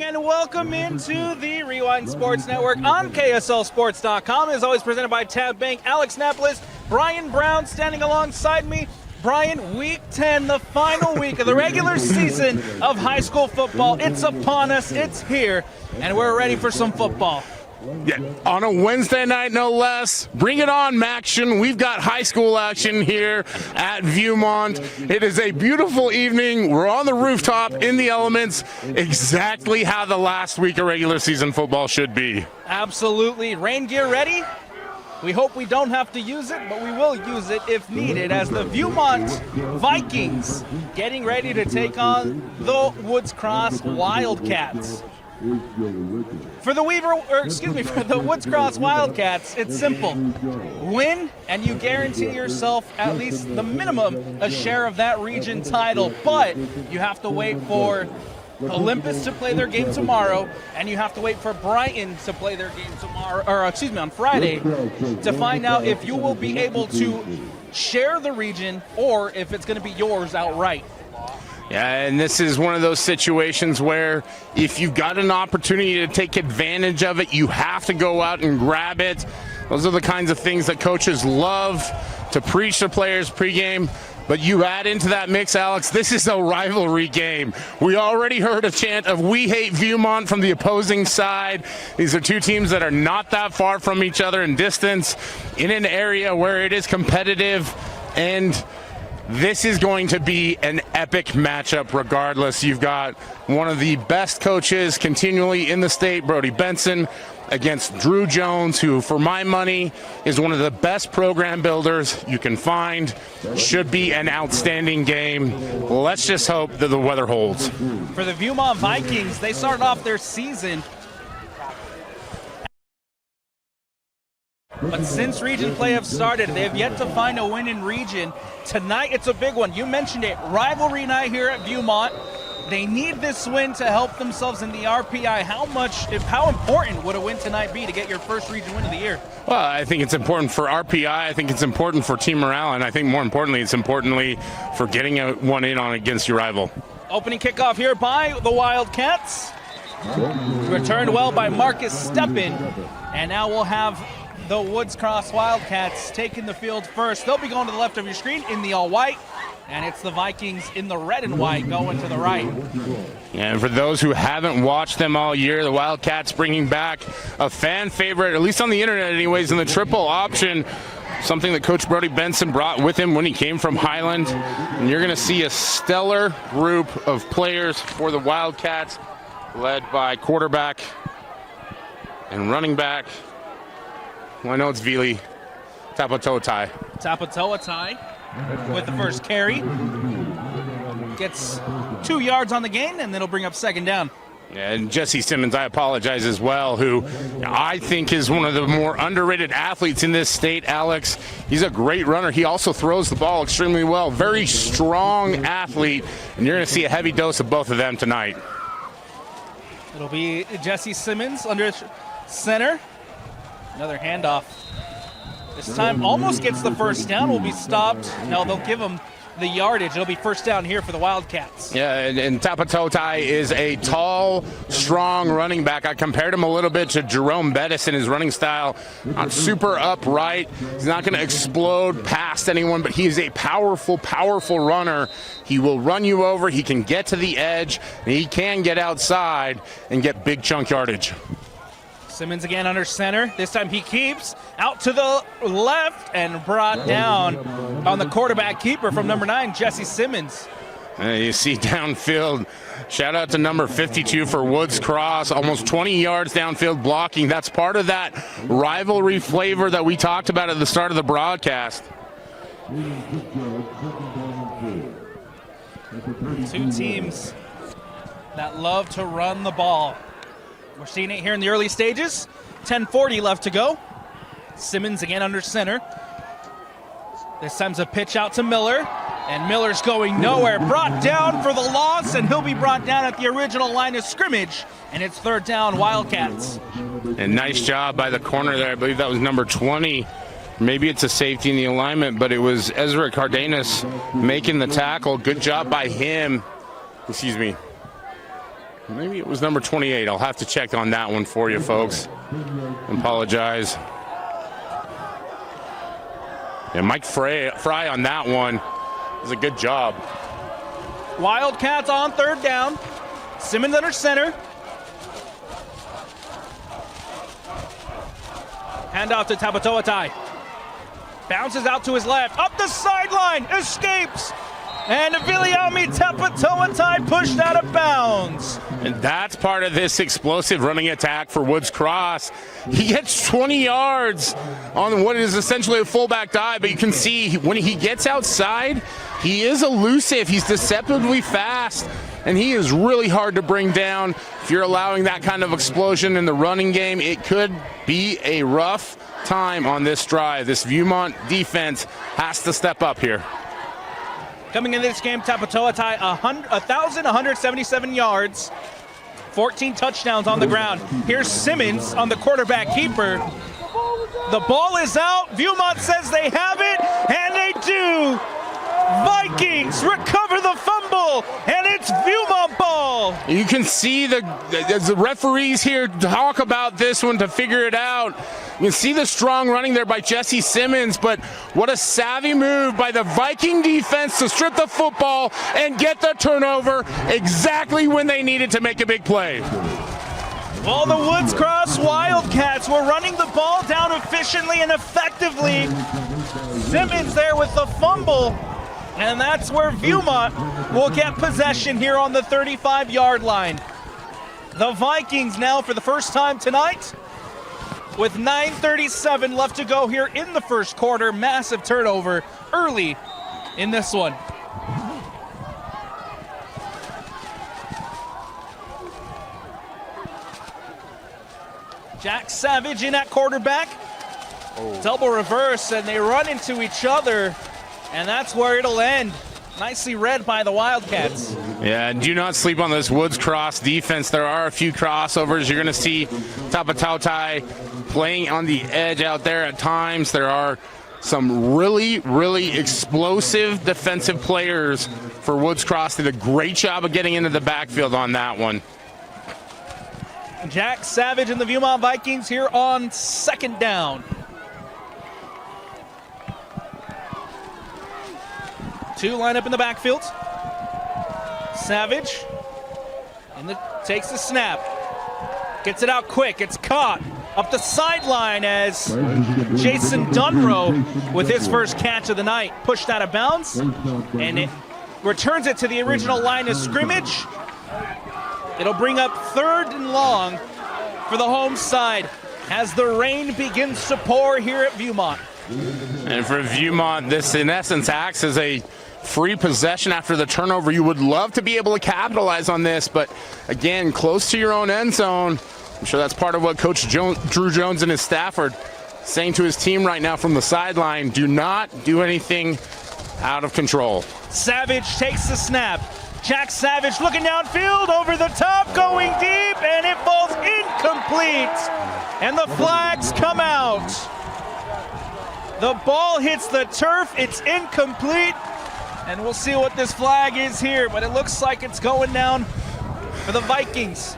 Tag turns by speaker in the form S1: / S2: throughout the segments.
S1: And welcome into the Rewind Sports Network on KSLSports.com. As always, presented by Tab Bank. Alex Napolis, Brian Brown standing alongside me. Brian, Week 10, the final week of the regular season of high school football. It's upon us, it's here, and we're ready for some football.
S2: Yeah, on a Wednesday night, no less. Bring it on, Maction. We've got high school action here at Viewmont. It is a beautiful evening. We're on the rooftop in the elements, exactly how the last week of regular season football should be.
S1: Absolutely. Rain gear ready? We hope we don't have to use it, but we will use it if needed as the Viewmont Vikings getting ready to take on the Woods Cross Wildcats. For the Woods Cross Wildcats, it's simple. Win, and you guarantee yourself at least the minimum a share of that region title. But you have to wait for Olympus to play their game tomorrow, and you have to wait for Brighton to play their game on Friday to find out if you will be able to share the region or if it's going to be yours outright.
S2: Yeah, and this is one of those situations where if you've got an opportunity to take advantage of it, you have to go out and grab it. Those are the kinds of things that coaches love to preach to players pregame. But you add into that mix, Alex, this is a rivalry game. We already heard a chant of "We hate Viewmont" from the opposing side. These are two teams that are not that far from each other in distance, in an area where it is competitive, and this is going to be an epic matchup regardless. You've got one of the best coaches continually in the state, Brody Benson, against Drew Jones, who, for my money, is one of the best program builders you can find. Should be an outstanding game. Let's just hope that the weather holds.
S1: For the Viewmont Vikings, they started off their season, but since region play have started, they have yet to find a win in region. Tonight, it's a big one. You mentioned it, rivalry night here at Viewmont. They need this win to help themselves in the RPI. How important would a win tonight be to get your first region win of the year?
S2: Well, I think it's important for RPI. I think it's important for team morale, and I think more importantly, it's importantly for getting one in on against your rival.
S1: Opening kickoff here by the Wildcats. Returned well by Marcus Steppen, and now we'll have the Woods Cross Wildcats taking the field first. They'll be going to the left of your screen in the all-white, and it's the Vikings in the red and white going to the right.
S2: And for those who haven't watched them all year, the Wildcats bringing back a fan favorite, at least on the internet anyways, in the triple option, something that Coach Brody Benson brought with him when he came from Highland. And you're going to see a stellar group of players for the Wildcats, led by quarterback and running back. Well, I know it's Vili Tapatoatai.
S1: With the first carry. Gets 2 yards on the gain, and then he'll bring up second down.
S2: And Jesse Simmons, I apologize as well, who I think is one of the more underrated athletes in this state, Alex. He's a great runner. He also throws the ball extremely well. Very strong athlete, and you're going to see a heavy dose of both of them tonight.
S1: It'll be Jesse Simmons under center. Another handoff. This time almost gets the first down. Will be stopped. No, they'll give him the yardage. It'll be first down here for the Wildcats.
S2: Yeah, and Tapatoatai is a tall, strong running back. I compared him a little bit to Jerome Bettis in his running style. Not super upright. He's not going to explode past anyone, but he is a powerful, powerful runner. He will run you over. He can get to the edge. And he can get outside and get big chunk yardage.
S1: Simmons again under center. This time he keeps out to the left and brought down on the quarterback keeper from number 9, Jesse Simmons.
S2: You see downfield, shout out to number 52 for Woods Cross, almost 20 yards downfield blocking. That's part of that rivalry flavor that we talked about at the start of the broadcast.
S1: Two teams that love to run the ball. We're seeing it here in the early stages. 10:40 left to go. Simmons again under center. This time's a pitch out to Miller, and Miller's going nowhere. Brought down for the loss, and he'll be brought down at the original line of scrimmage, and it's third down, Wildcats.
S2: And nice job by the corner there. I believe that was number 20. Maybe it's a safety in the alignment, but it was Ezra Cardenas making the tackle. Good job by him. Excuse me. Maybe it was number 28. I'll have to check on that one for you, folks. Apologize. Yeah, Mike Fry on that one does a good job.
S1: Wildcats on third down. Simmons under center. Handoff to Tabatoatai. Bounces out to his left. Up the sideline. Escapes. And Viliami Tapatoatai pushed out of bounds.
S2: And that's part of this explosive running attack for Woods Cross. He gets 20 yards on what is essentially a fullback dive, but you can see when he gets outside, he is elusive. He's deceptively fast, and he is really hard to bring down. If you're allowing that kind of explosion in the running game, it could be a rough time on this drive. This Viewmont defense has to step up here.
S1: Coming into this game, Tapatoatai 1,177 yards, 14 touchdowns on the ground. Here's Simmons on the quarterback keeper. The ball is out. Viewmont says they have it, and they do. Vikings recover the fumble, and it's Viewmont ball.
S2: You can see the referees here talk about this one to figure it out. You can see the strong running there by Jesse Simmons, but what a savvy move by the Viking defense to strip the football and get the turnover exactly when they needed to make a big play.
S1: Well, the Woods Cross Wildcats were running the ball down efficiently and effectively. Simmons there with the fumble. And that's where Viewmont will get possession here on the 35-yard line. The Vikings now for the first time tonight with 9:37 left to go here in the first quarter. Massive turnover early in this one. Jack Savage in at quarterback. Double reverse, and they run into each other. And that's where it'll end. Nicely read by the Wildcats.
S2: Yeah, and do not sleep on this Woods Cross defense. There are a few crossovers. You're going to see Tapatautai playing on the edge out there at times. There are some really, really explosive defensive players for Woods Cross. Did a great job of getting into the backfield on that one.
S1: Jack Savage and the Viewmont Vikings here on second down. Two line up in the backfield. Savage takes the snap. Gets it out quick. It's caught up the sideline as Jason Dunrow with his first catch of the night pushed out of bounds, and it returns it to the original line of scrimmage. It'll bring up third and long for the home side as the rain begins to pour here at Viewmont.
S2: And for Viewmont, this in essence acts as a free possession after the turnover. You would love to be able to capitalize on this, but again, close to your own end zone. I'm sure that's part of what Coach Drew Jones and his staff are saying to his team right now from the sideline. Do not do anything out of control.
S1: Savage takes the snap. Jack Savage looking downfield, over the top, going deep, and it falls incomplete. And the flags come out. The ball hits the turf, it's incomplete. And we'll see what this flag is here, but it looks like it's going down for the Vikings.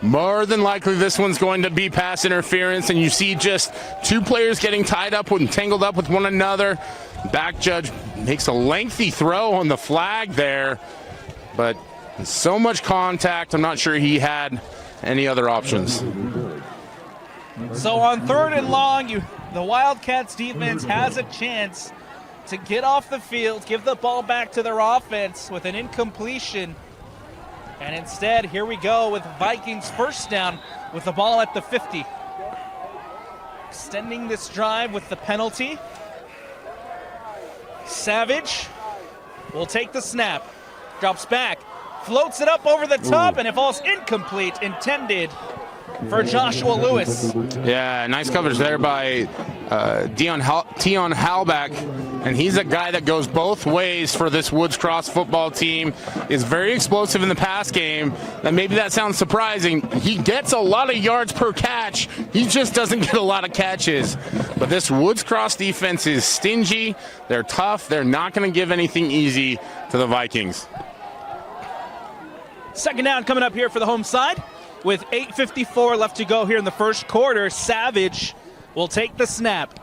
S2: More than likely this one's going to be pass interference, and you see just two players getting tied up and tangled up with one another. Back judge makes a lengthy throw on the flag there, but so much contact, I'm not sure he had any other options.
S1: So on third and long, the Wildcats defense has a chance to get off the field, give the ball back to their offense with an incompletion. And instead, here we go with Vikings first down with the ball at the 50. Extending this drive with the penalty. Savage will take the snap, drops back, floats it up over the top, and it falls incomplete, intended for Joshua Lewis.
S2: Yeah, nice coverage there by Tion Halbach, and he's a guy that goes both ways for this Woods Cross football team. Is very explosive in the pass game, and maybe that sounds surprising. He gets a lot of yards per catch. He just doesn't get a lot of catches. But this Woods Cross defense is stingy. They're tough. They're not going to give anything easy to the Vikings.
S1: Second down coming up here for the home side. With 8:54 left to go here in the first quarter, Savage will take the snap.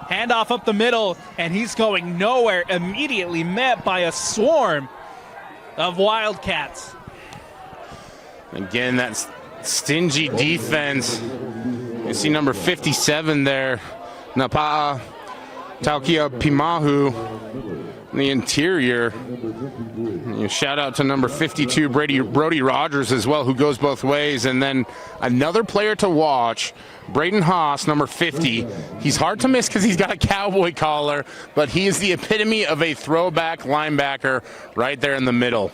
S1: Handoff up the middle, and he's going nowhere. Immediately met by a swarm of Wildcats.
S2: Again, that's stingy defense. You see number 57 there, Napa'a Taukia Pimahu in the interior. Shout out to number 52, Brody Rogers as well, who goes both ways. And then another player to watch, Braden Haas, number 50. He's hard to miss because he's got a cowboy collar, but he is the epitome of a throwback linebacker right there in the middle.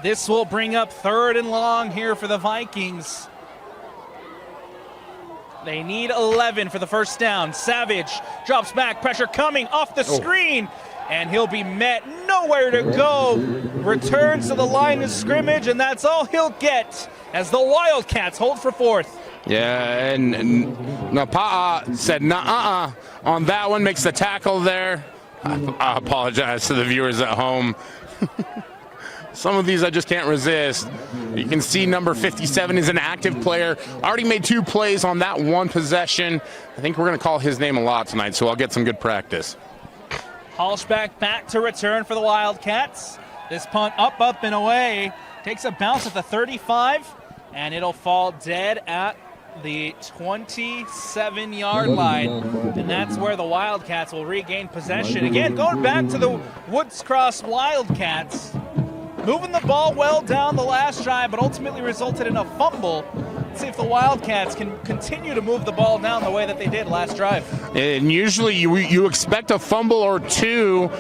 S1: This will bring up 3rd and long here for the Vikings. They need 11 for the first down. Savage drops back, pressure coming off the screen, and he'll be met nowhere to go. Returns to the line of scrimmage, and that's all he'll get as the Wildcats hold for 4th.
S2: Yeah, and Napa'a said nuh-uh on that one, makes the tackle there. I apologize to the viewers at home. Some of these I just can't resist. You can see number 57 is an active player. Already made 2 plays on that one possession. I think we're going to call his name a lot tonight, so I'll get some good practice.
S1: Halshback back to return for the Wildcats. This punt up, and away. Takes a bounce at the 35, and it'll fall dead at the 27-yard line. And that's where the Wildcats will regain possession. Again, going back to the Woods Cross Wildcats. Moving the ball well down the last drive, but ultimately resulted in a fumble. Let's see if the Wildcats can continue to move the ball down the way that they did last drive. And
S2: usually you expect a fumble or 2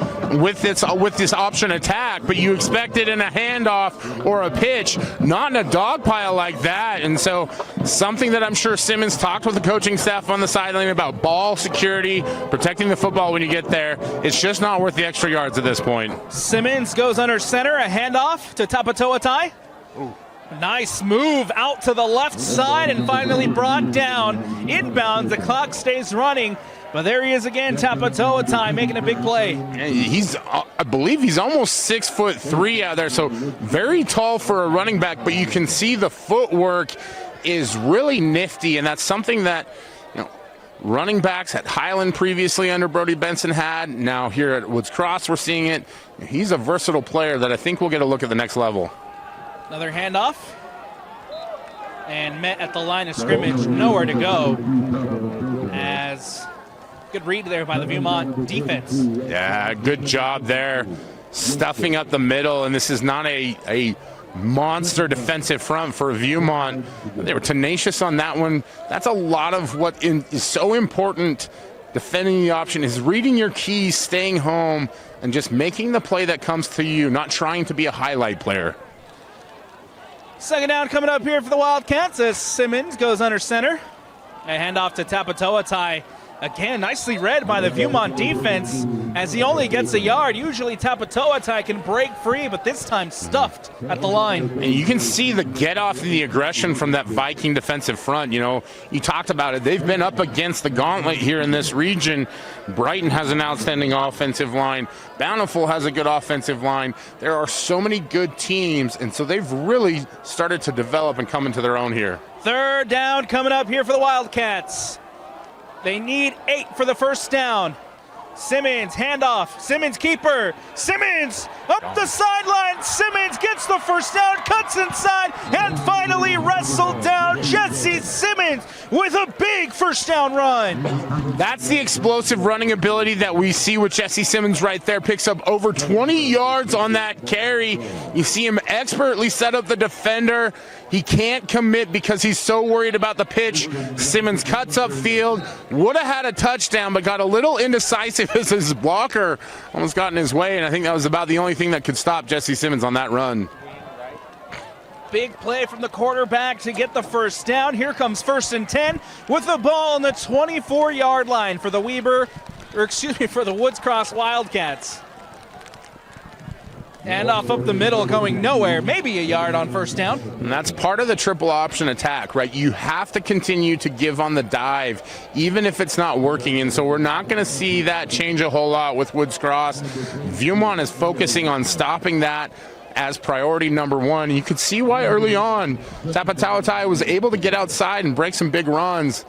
S2: with this option attack, but you expect it in a handoff or a pitch, not in a dog pile like that. And so something that I'm sure Simmons talked with the coaching staff on the sideline about ball security, protecting the football when you get there. It's just not worth the extra yards at this point.
S1: Simmons goes under center, a handoff to Tapatoatai. Nice move out to the left side and finally brought down. Inbounds, the clock stays running, but there he is again, Tapatoatai making a big play.
S2: I believe he's almost 6'3" out there, so very tall for a running back, but you can see the footwork is really nifty, and that's something that running backs at Highland previously under Brody Benson had. Now here at Woods Cross we're seeing it. He's a versatile player that I think will get a look at the next level.
S1: Another handoff, and met at the line of scrimmage, nowhere to go. As good read there by the Viewmont defense.
S2: Yeah, good job there, stuffing up the middle, and this is not a monster defensive front for Viewmont. They were tenacious on that one. That's a lot of what is so important. Defending the option is reading your keys, staying home, and just making the play that comes to you, not trying to be a highlight player.
S1: Second down coming up here for the Wildcats as Simmons goes under center. A handoff to Tapatoatai. Again, nicely read by the Viewmont defense as he only gets a yard. Usually Tapatoatai can break free, but this time stuffed at the line.
S2: And you can see the get off and the aggression from that Viking defensive front. You talked about it. They've been up against the gauntlet here in this region. Brighton has an outstanding offensive line. Bountiful has a good offensive line. There are so many good teams, and so they've really started to develop and come into their own here.
S1: Third down coming up here for the Wildcats. They need 8 for the first down. Simmons, handoff. Simmons, keeper. Simmons, up the sideline. Simmons gets the first down, cuts inside, and finally wrestled down Jesse Simmons with a big first down run.
S2: That's the explosive running ability that we see with Jesse Simmons right there. Picks up over 20 yards on that carry. You see him expertly set up the defender. He can't commit because he's so worried about the pitch. Simmons cuts upfield, would have had a touchdown, but got a little indecisive as his blocker almost got in his way, and I think that was about the only thing that could stop Jesse Simmons on that run.
S1: Big play from the quarterback to get the first down. Here comes 1st and 10 with the ball on the 24-yard line for the for the Woods Cross Wildcats. Handoff up the middle, going nowhere, maybe a yard on first down.
S2: And that's part of the triple option attack, right? You have to continue to give on the dive, even if it's not working. And so we're not going to see that change a whole lot with Woods Cross. Viewmont is focusing on stopping that as priority number one. You could see why early on Tapatauatai was able to get outside and break some big runs.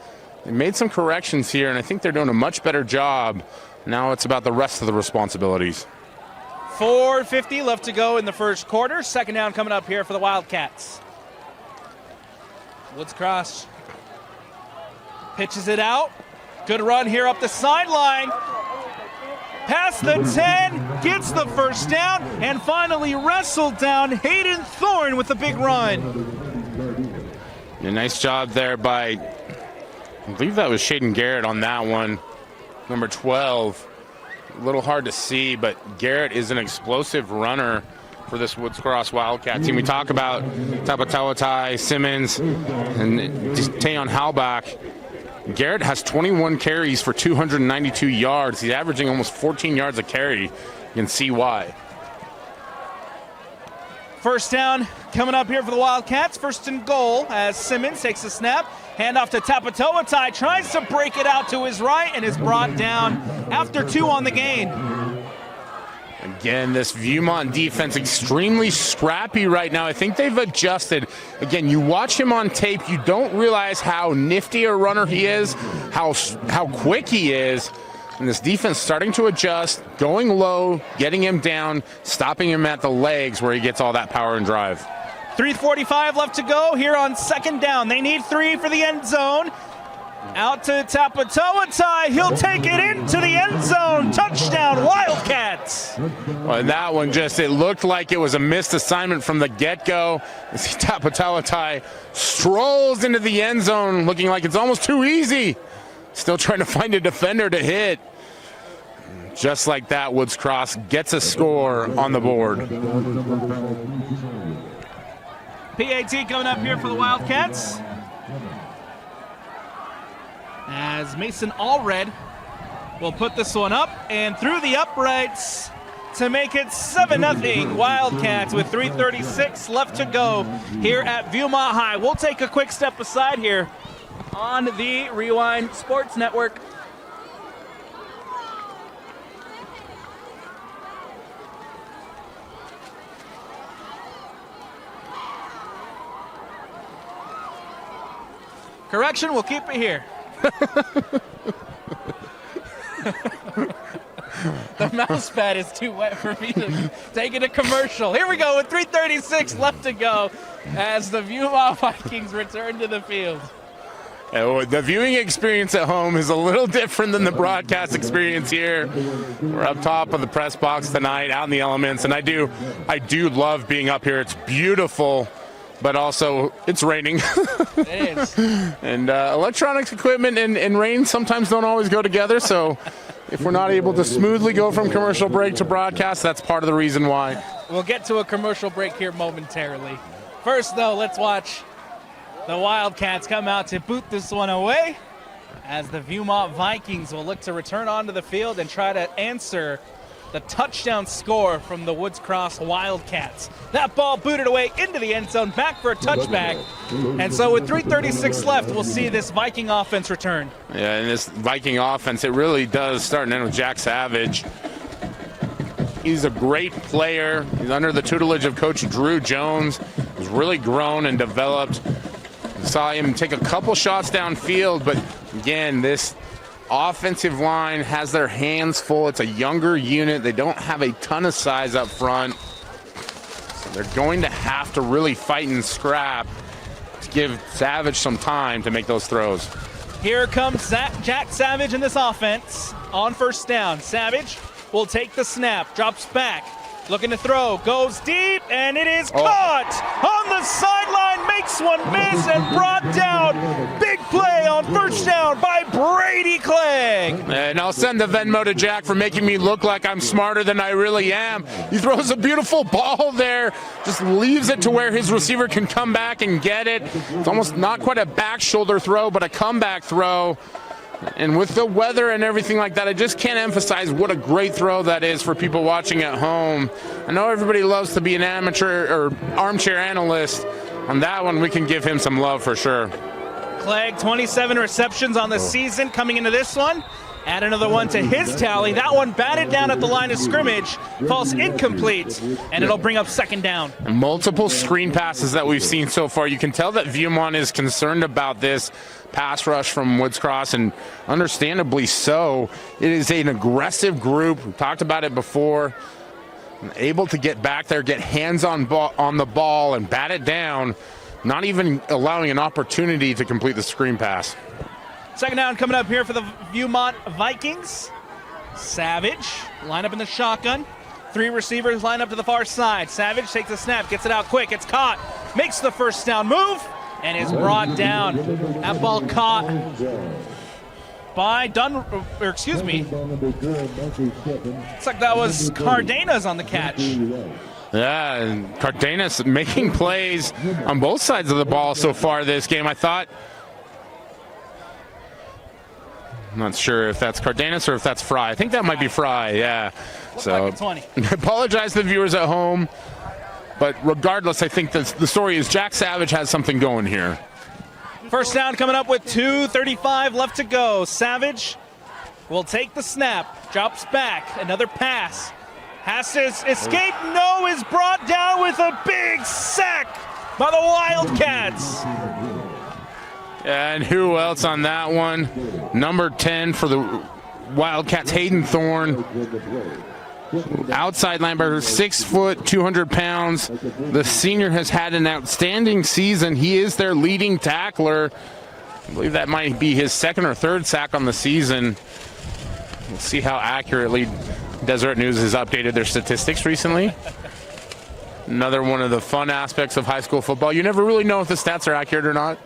S2: They made some corrections here, and I think they're doing a much better job. Now it's about the rest of the responsibilities.
S1: 4:50 left to go in the first quarter. Second down coming up here for the Wildcats. Woods Cross pitches it out. Good run here up the sideline. Past the 10, gets the first down, and finally wrestled down Hayden Thorne with a big run.
S2: A nice job there by, I believe that was Shaden Garrett on that one, number 12. A little hard to see, but Garrett is an explosive runner for this Woods Cross Wildcat team. We talk about Tapatauatai, Simmons, and Tayon Halbach. Garrett has 21 carries for 292 yards. He's averaging almost 14 yards a carry. You can see why.
S1: First down coming up here for the Wildcats. First and goal as Simmons takes a snap. Hand off to Tapatauatai. Tries to break it out to his right and is brought down after 2 on the gain.
S2: Again, this Viewmont defense extremely scrappy right now. I think they've adjusted. Again, you watch him on tape, you don't realize how nifty a runner he is, how quick he is. And this defense starting to adjust, going low, getting him down, stopping him at the legs where he gets all that power and drive.
S1: 3:45 left to go here on second down. They need 3 for the end zone. Out to Tapatauatai. He'll take it into the end zone. Touchdown, Wildcats.
S2: Well, that one it looked like it was a missed assignment from the get-go. Tapatauatai strolls into the end zone looking like it's almost too easy. Still trying to find a defender to hit. Just like that, Woods Cross gets a score on the board.
S1: PAT coming up here for the Wildcats. As Mason Allred will put this one up and through the uprights to make it 7-0 Wildcats with 3:36 left to go here at Viewmont High. We'll take a quick step aside here on the Rewind Sports Network. Correction, we'll keep it here. The mouse pad is too wet for me to take it to commercial. Here we go with 3:36 left to go as the Viewmont Vikings return to the field.
S2: The viewing experience at home is a little different than the broadcast experience here. We're up top of the press box tonight, out in the elements, and I do love being up here. It's beautiful, but also it's raining.
S1: It is.
S2: And electronics equipment and rain sometimes don't always go together, so if we're not able to smoothly go from commercial break to broadcast, that's part of the reason why.
S1: We'll get to a commercial break here momentarily. First, though, let's watch the Wildcats come out to boot this one away as the Viewmont Vikings will look to return onto the field and try to answer the touchdown score from the Woods Cross Wildcats. That ball booted away into the end zone, back for a touchback. And so with 3:36 left, we'll see this Viking offense return.
S2: Yeah, and this Viking offense, it really does start and end with Jack Savage. He's a great player. He's under the tutelage of Coach Drew Jones. He's really grown and developed. Saw him take a couple shots downfield, but again, this offensive line has their hands full. It's a younger unit. They don't have a ton of size up front. So they're going to have to really fight and scrap to give Savage some time to make those throws.
S1: Here comes Jack Savage in this offense on first down. Savage will take the snap, drops back, looking to throw, goes deep, and it is caught on the sideline, makes one miss and brought down. Big play on first down by Brady Clegg.
S2: And I'll send the Venmo to Jack for making me look like I'm smarter than I really am. He throws a beautiful ball there, just leaves it to where his receiver can come back and get it. It's almost not quite a back shoulder throw, but a comeback throw. And with the weather and everything like that, I just can't emphasize what a great throw that is for people watching at home. I know everybody loves to be an amateur or armchair analyst. On that one, we can give him some love for sure.
S1: Clegg, 27 receptions on the season coming into this one. Add another one to his tally. That one batted down at the line of scrimmage, falls incomplete, and it'll bring up second down.
S2: Multiple screen passes that we've seen so far. You can tell that Viewmont is concerned about this pass rush from Woods Cross, and understandably so. It is an aggressive group. We talked about it before. Able to get back there, get hands on the ball, and bat it down, not even allowing an opportunity to complete the screen pass.
S1: Second down coming up here for the Viewmont Vikings. Savage, line up in the shotgun. 3 receivers line up to the far side. Savage takes a snap, gets it out quick. It's caught, makes the first down move, and is brought down. That ball caught by looks like that was Cardenas on the catch.
S2: Yeah, and Cardenas making plays on both sides of the ball so far this game. I'm not sure if that's Cardenas or if that's Fry. I think that might be Fry, yeah. So
S1: like
S2: apologize to the viewers at home. But regardless, I think the story is Jack Savage has something going here.
S1: First down coming up with 2:35 left to go. Savage will take the snap, drops back, another pass. Has to escape, no, is brought down with a big sack by the Wildcats.
S2: And who else on that one? Number 10 for the Wildcats, Hayden Thorne. Outside linebacker, 6 foot, 200 pounds. The senior has had an outstanding season. He is their leading tackler. I believe that might be his second or third sack on the season. We'll see how accurately Deseret News has updated their statistics recently. Another one of the fun aspects of high school football. You never really know if the stats are accurate or not.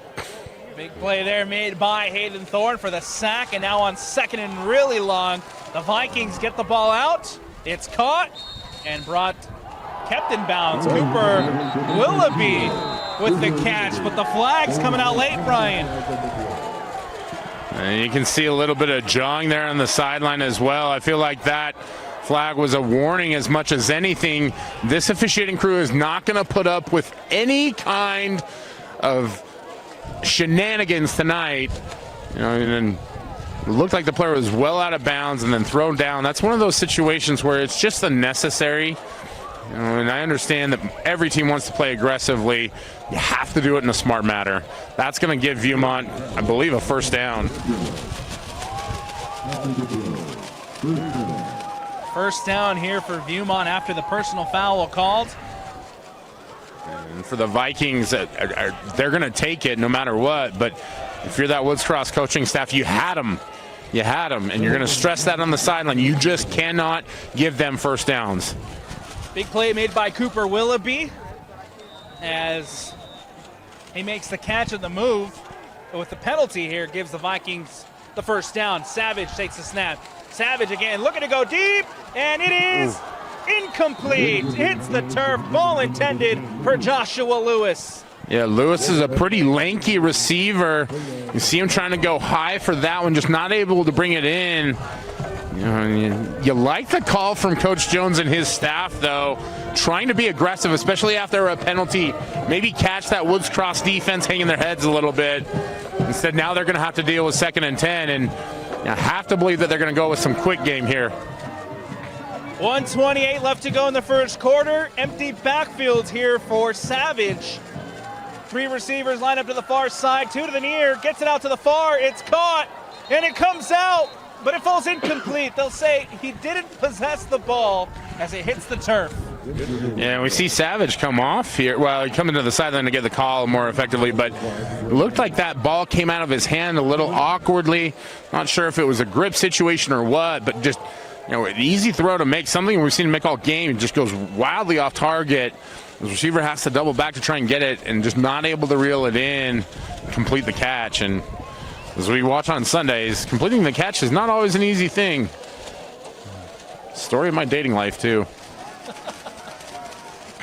S1: Big play there made by Hayden Thorne for the sack, and now on second and really long, the Vikings get the ball out. It's caught and kept in bounds. Cooper Willoughby with the catch, but the flag's coming out late, Brian.
S2: And you can see a little bit of jawing there on the sideline as well. I feel like that flag was a warning as much as anything. This officiating crew is not going to put up with any kind of shenanigans tonight. And it looked like the player was well out of bounds and then thrown down. That's one of those situations where it's just unnecessary. And I understand that every team wants to play aggressively. You have to do it in a smart manner. That's going to give Viewmont, I believe, a first down.
S1: First down here for Viewmont after the personal foul called.
S2: And for the Vikings, they're going to take it no matter what. But if you're that Woods Cross coaching staff, you had them. You had them, and you're going to stress that on the sideline. You just cannot give them first downs.
S1: Big play made by Cooper Willoughby as he makes the catch of the move. But with the penalty here, gives the Vikings the first down. Savage takes the snap. Savage again, looking to go deep, and it is incomplete. Hits the turf. Ball intended for Joshua Lewis.
S2: Yeah, Lewis is a pretty lanky receiver. You see him trying to go high for that one, just not able to bring it in. You like the call from Coach Jones and his staff, though, trying to be aggressive, especially after a penalty. Maybe catch that Woods Cross defense hanging their heads a little bit. Instead, now they're going to have to deal with 2nd and 10, and I have to believe that they're going to go with some quick game here.
S1: 1:28 left to go in the first quarter. Empty backfield here for Savage. 3 receivers line up to the far side, 2 to the near, gets it out to the far, it's caught, and it comes out, but it falls incomplete. They'll say he didn't possess the ball as it hits the turf.
S2: Yeah, we see Savage come off here. Well, he come into the sideline to get the call more effectively, but it looked like that ball came out of his hand a little awkwardly. Not sure if it was a grip situation or what, but just an easy throw to make, something we've seen him make all game. It just goes wildly off target. The receiver has to double back to try and get it, and just not able to reel it in, complete the catch. And as we watch on Sundays, completing the catch is not always an easy thing. Story of my dating life, too.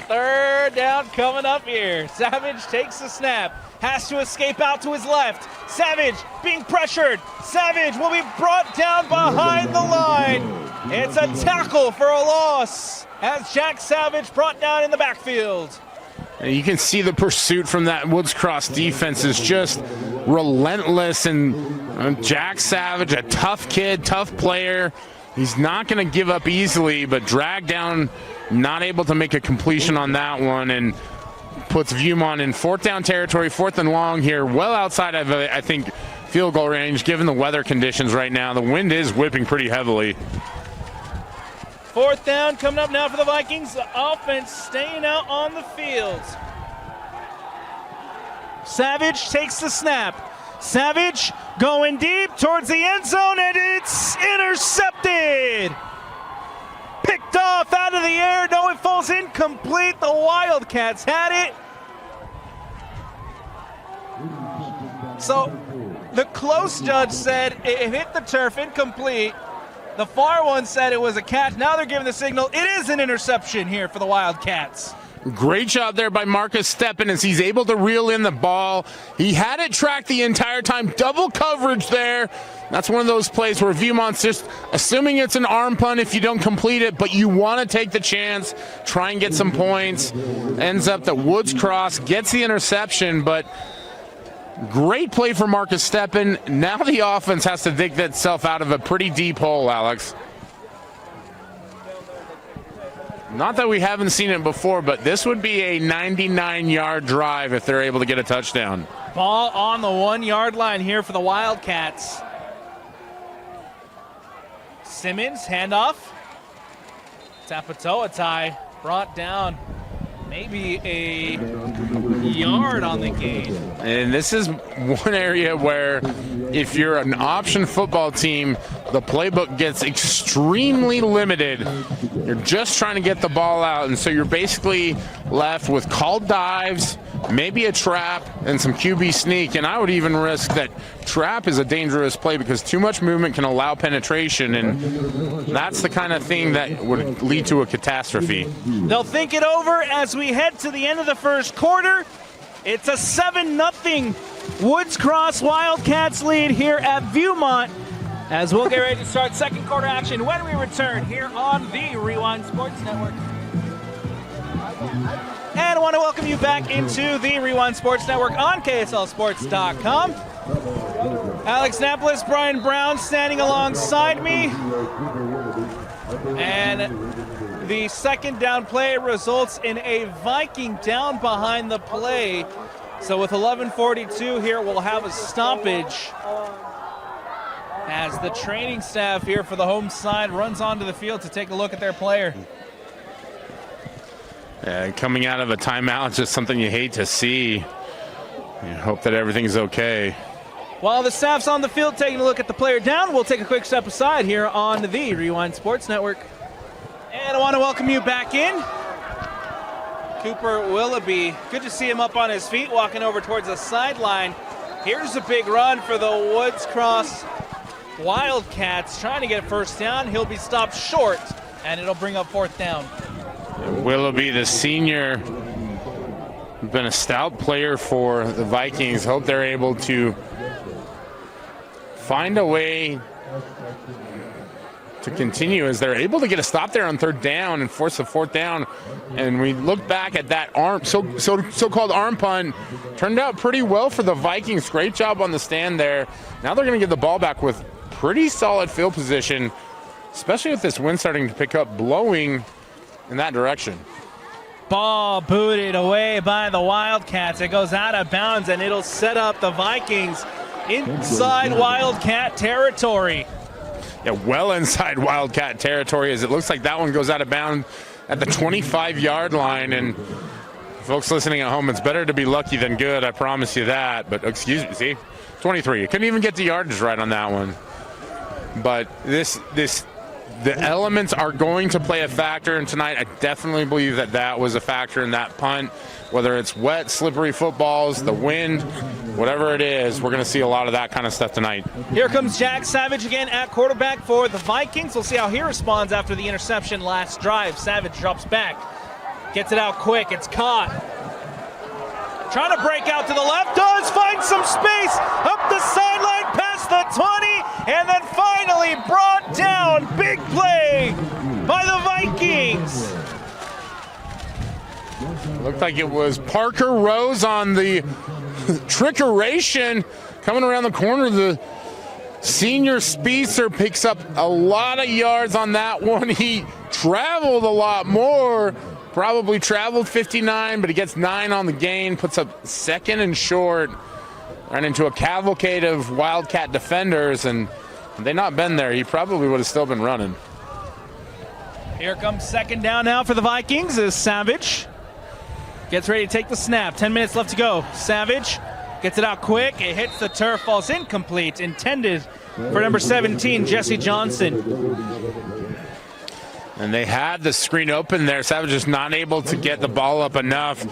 S1: Third down coming up here. Savage takes the snap, has to escape out to his left. Savage being pressured. Savage will be brought down behind the line. It's a tackle for a loss as Jack Savage brought down in the backfield.
S2: And you can see the pursuit from that Woods Cross defense is just relentless. And Jack Savage, a tough kid, tough player. He's not going to give up easily, but dragged down, not able to make a completion on that one, and puts Viewmont in 4th down territory, 4th and long here, well outside of, I think, field goal range, given the weather conditions right now. The wind is whipping pretty heavily.
S1: 4th down coming up now for the Vikings. The offense staying out on the field. Savage takes the snap. Savage going deep towards the end zone, and it's intercepted. Picked off out of the air. No, it falls incomplete. The Wildcats had it. So the close judge said it hit the turf, incomplete. The far one said it was a catch. Now they're giving the signal. It is an interception here for the Wildcats.
S2: Great job there by Marcus Steppen as he's able to reel in the ball. He had it tracked the entire time. Double coverage there. That's one of those plays where Viewmont's just assuming it's an arm punt if you don't complete it, but you want to take the chance, try and get some points. Ends up that Woods Cross gets the interception, but great play for Marcus Steppen. Now the offense has to dig itself out of a pretty deep hole, Alex. Not that we haven't seen it before, but this would be a 99-yard drive if they're able to get a touchdown.
S1: Ball on the 1-yard line here for the Wildcats. Simmons, handoff. Tapatoa brought down. Maybe a yard on the gain.
S2: And this is one area where if you're an option football team, the playbook gets extremely limited. You're just trying to get the ball out, and so you're basically left with called dives, maybe a trap, and some QB sneak. And I would even risk that trap is a dangerous play because too much movement can allow penetration, and that's the kind of thing that would lead to a catastrophe.
S1: They'll think it over as we head to the end of the first quarter. It's a 7-0 Woods Cross Wildcats lead here at Viewmont as we'll get ready to start second quarter action when we return here on the Rewind Sports Network. And I want to welcome you back into the Rewind Sports Network on KSLSports.com. Alex Napolis, Brian Brown standing alongside me. And the second down play results in a Viking down behind the play. So with 11:42 here, we'll have a stoppage as the training staff here for the home side runs onto the field to take a look at their player.
S2: Coming out of a timeout, just something you hate to see. You hope that everything's okay.
S1: While the staff's on the field taking a look at the player down, we'll take a quick step aside here on the Rewind Sports Network. And I want to welcome you back in. Cooper Willoughby, good to see him up on his feet, walking over towards the sideline. Here's a big run for the Woods Cross Wildcats, trying to get a first down. He'll be stopped short, and it'll bring up 4th down.
S2: Willoughby, the senior, been a stout player for the Vikings. Hope they're able to find a way to continue as they're able to get a stop there on 3rd down and force the 4th down. And we look back at that so-called arm punt. Turned out pretty well for the Vikings. Great job on the stand there. Now they're going to get the ball back with pretty solid field position, especially with this wind starting to pick up, blowing in that direction.
S1: Ball booted away by the Wildcats. It goes out of bounds, and it'll set up the Vikings inside Wildcat territory.
S2: Yeah, well inside Wildcat territory, as it looks like that one goes out of bounds at the 25-yard line. And folks listening at home, it's better to be lucky than good, I promise you that. But excuse me, see, 23. You couldn't even get the yardage right on that one. But the elements are going to play a factor, and tonight I definitely believe that was a factor in that punt. Whether it's wet, slippery footballs, the wind, whatever it is, we're going to see a lot of that kind of stuff tonight.
S1: Here comes Jack Savage again at quarterback for the Vikings. We'll see how he responds after the interception last drive. Savage drops back, gets it out quick. It's caught. Trying to break out to the left, does find some space up the sideline past the 20, and then finally brought down. Big play by the Vikings.
S2: Looked like it was Parker Rose on the trickeration coming around the corner. The senior speedster picks up a lot of yards on that one. He traveled a lot more, probably traveled 59, but he gets 9 on the gain, puts up 2nd and short, ran into a cavalcade of Wildcat defenders, and had they not been there, he probably would have still been running.
S1: Here comes 2nd down now for the Vikings as Savage gets ready to take the snap. 10 minutes left to go. Savage gets it out quick. It hits the turf, falls incomplete. Intended for number 17, Jesse Johnson.
S2: And they had the screen open there. Savage is not able to get the ball up enough.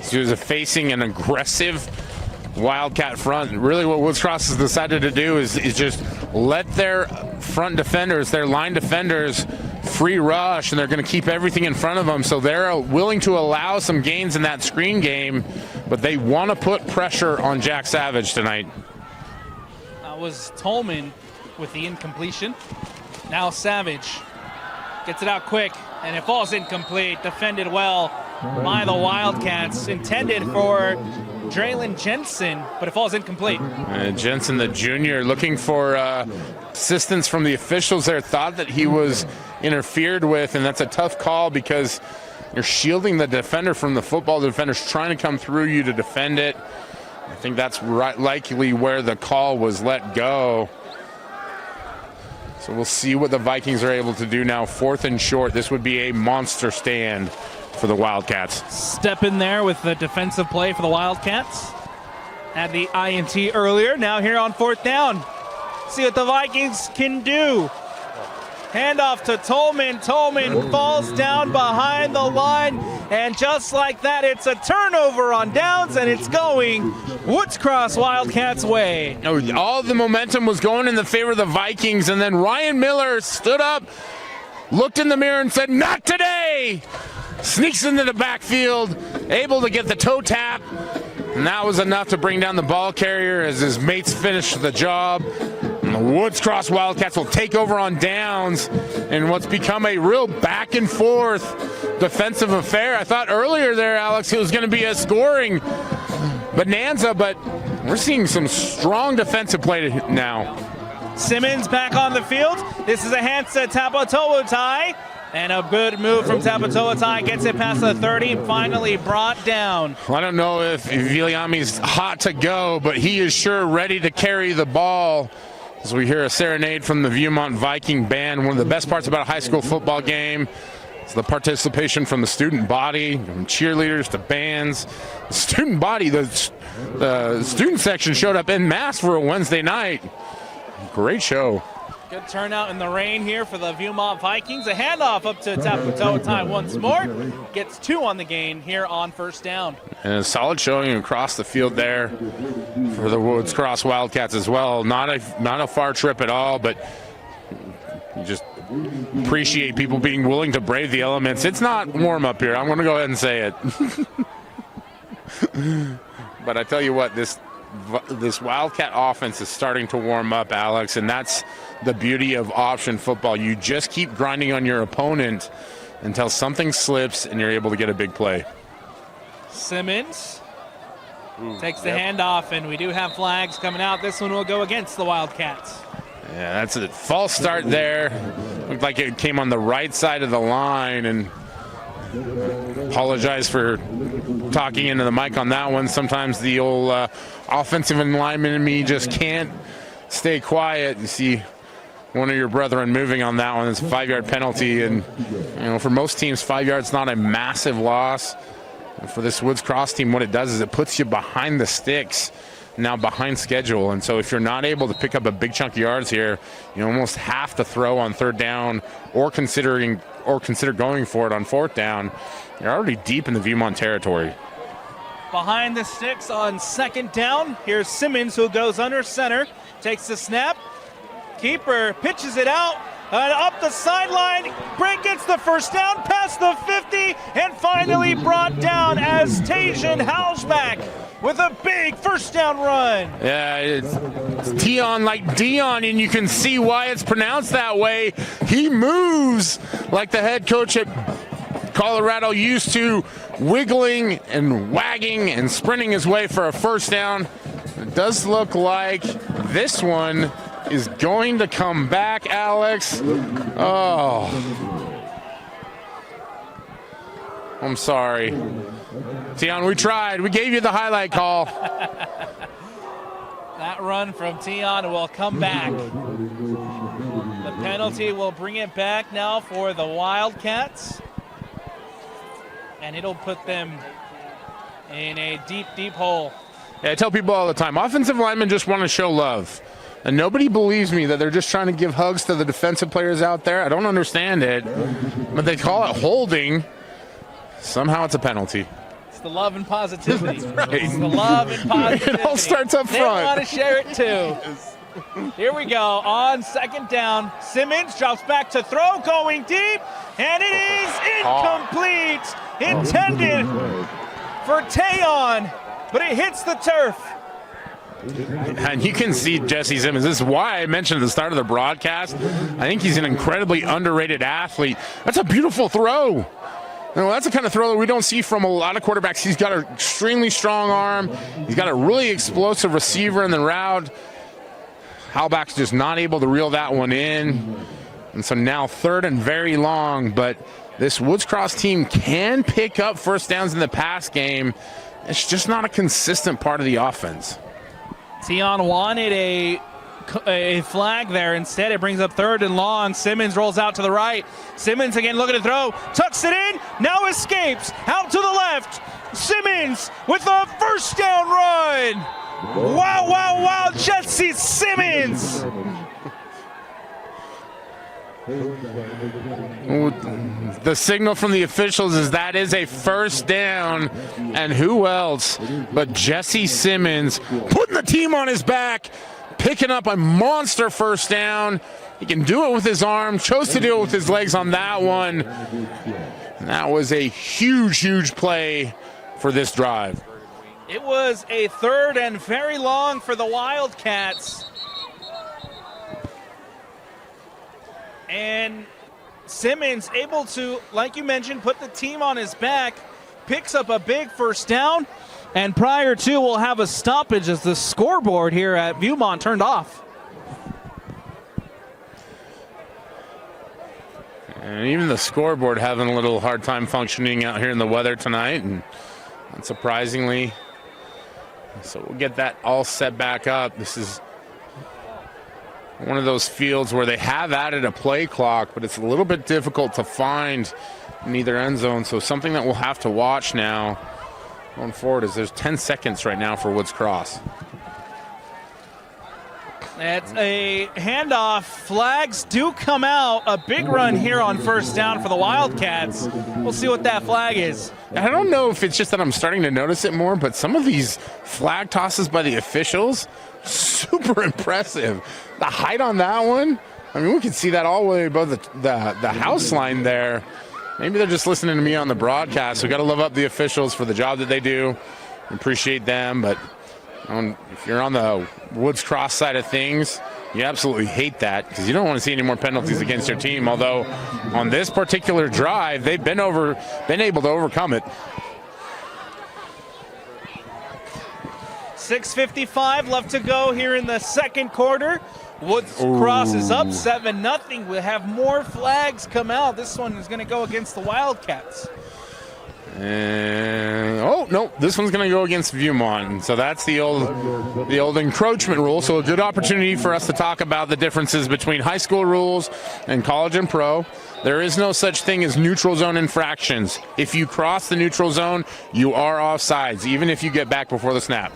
S2: So he was facing an aggressive Wildcat front. Really what Woods Cross has decided to do is just let their front defenders, their line defenders, free rush, and they're going to keep everything in front of them. So they're willing to allow some gains in that screen game, but they want to put pressure on Jack Savage tonight.
S1: That was Tolman with the incompletion. Now Savage gets it out quick, and it falls incomplete. Defended well by the Wildcats. Intended for Draylon Jensen, but it falls incomplete.
S2: Jensen, the junior, looking for assistance from the officials there. Thought that he was interfered with, and that's a tough call because you're shielding the defender from the football. The defender's trying to come through you to defend it. I think that's likely where the call was let go. So we'll see what the Vikings are able to do now. 4th and short. This would be a monster stand for the Wildcats.
S1: Step in there with the defensive play for the Wildcats. Had the INT earlier. Now here on 4th down. See what the Vikings can do. Handoff to Tolman. Tolman falls down behind the line. And just like that, it's a turnover on downs, and it's going Woods Cross Wildcats' way.
S2: All the momentum was going in the favor of the Vikings, and then Ryan Miller stood up, looked in the mirror, and said, "Not today!" Sneaks into the backfield, able to get the toe tap, and that was enough to bring down the ball carrier as his mates finished the job. And the Woods Cross Wildcats will take over on downs in what's become a real back and forth defensive affair. I thought earlier there, Alex, it was going to be a scoring bonanza, but we're seeing some strong defensive play now.
S1: Simmons back on the field. This is a Hansa Tapatoatai. And a good move from Tapatoatai, gets it past the 30, finally brought down.
S2: Well, I don't know if Viliami's hot to go, but he is sure ready to carry the ball. As we hear a serenade from the Viewmont Viking band. One of the best parts about a high school football game is the participation from the student body, from cheerleaders to bands. The student body, the student section showed up en masse for a Wednesday night. Great show.
S1: Good turnout in the rain here for the Viewmont Vikings. A handoff up to Tapatoatai once more. Gets 2 on the gain here on 1st down.
S2: And a solid showing across the field there for the Woods Cross Wildcats as well. Not a far trip at all, but you just appreciate people being willing to brave the elements. It's not warm up here. I'm going to go ahead and say it. But I tell you what, this Wildcat offense is starting to warm up, Alex, and that's the beauty of option football. You just keep grinding on your opponent until something slips and you're able to get a big play.
S1: Simmons takes the handoff, and we do have flags coming out. This one will go against the Wildcats.
S2: Yeah, that's a false start there. Looked like it came on the right side of the line, and apologize for talking into the mic on that one. Sometimes the old offensive lineman in me just can't stay quiet. You see one of your brethren moving on that one. It's a 5-yard penalty, and for most teams, 5 yards not a massive loss. And for this Woods Cross team, what it does is it puts you behind the sticks, now behind schedule. And so if you're not able to pick up a big chunk of yards here, you almost have to throw on 3rd down or consider going for it on 4th down. You're already deep in the Viewmont territory.
S1: Behind the sticks on 2nd down. Here's Simmons, who goes under center, takes the snap. Keeper pitches it out, and up the sideline. Break gets the 1st down, past the 50, and finally brought down as Tajan Hausbach with a big 1st down run.
S2: Yeah, it's Tion like Dion, and you can see why it's pronounced that way. He moves like the head coach at Colorado used to wiggling and wagging and sprinting his way for a first down. It does look like this one is going to come back, Alex. Oh. I'm sorry. Tion, we tried. We gave you the highlight call.
S1: That run from Tion will come back. The penalty will bring it back now for the Wildcats. And it'll put them in a deep, deep hole.
S2: Yeah, I tell people all the time, offensive linemen just want to show love. And nobody believes me that they're just trying to give hugs to the defensive players out there. I don't understand it. But they call it holding. Somehow it's a penalty.
S1: It's the love and positivity.
S2: That's right.
S1: It's the love and positivity.
S2: It all starts up front.
S1: They want to share it too. Here we go on second down. Simmons drops back to throw, going deep, and it is incomplete. Intended for Tayon, but it hits the turf.
S2: And you can see Jesse Simmons. This is why I mentioned at the start of the broadcast. I think he's an incredibly underrated athlete. That's a beautiful throw. That's the kind of throw that we don't see from a lot of quarterbacks. He's got an extremely strong arm. He's got a really explosive receiver in the route. Halbach's just not able to reel that one in. And so now third and very long, but this Woods Cross team can pick up first downs in the pass game. It's just not a consistent part of the offense.
S1: Tion wanted a flag there. Instead, it brings up third and long. Simmons rolls out to the right. Simmons again looking to throw. Tucks it in. Now escapes. Out to the left. Simmons with a first down run. Wow, wow, wow. Jesse Simmons.
S2: The signal from the officials is that is a first down, and who else but Jesse Simmons putting the team on his back, picking up a monster first down. He can do it with his arm, chose to do it with his legs on that one. That was a huge, huge play for this drive.
S1: It was a third and very long for the Wildcats. And Simmons able to, like you mentioned, put the team on his back, picks up a big first down, and prior to we'll have a stoppage as the scoreboard here at Viewmont turned off.
S2: And even the scoreboard having a little hard time functioning out here in the weather tonight, and unsurprisingly, so we'll get that all set back up. This is one of those fields where they have added a play clock, but it's a little bit difficult to find in either end zone. So something that we'll have to watch now going forward is there's 10 seconds right now for Woods Cross.
S1: That's a handoff. Flags do come out. A big run here on first down for the Wildcats. We'll see what that flag is.
S2: I don't know if it's just that I'm starting to notice it more, but some of these flag tosses by the officials, super impressive. The height on that one, I mean, we can see that all the way above the house line there. Maybe they're just listening to me on the broadcast. We got to love up the officials for the job that they do. Appreciate them, but if you're on the Woods Cross side of things, you absolutely hate that because you don't want to see any more penalties against your team. Although on this particular drive, they've been able to overcome it.
S1: 6:55 left to go here in the second quarter. Woods Cross is up 7-0. We'll have more flags come out. This one is going to go against the Wildcats.
S2: And no, this one's going to go against Viewmont. So that's the old encroachment rule. So a good opportunity for us to talk about the differences between high school rules and college and pro. There is no such thing as neutral zone infractions. If you cross the neutral zone, you are offsides, even if you get back before the snap.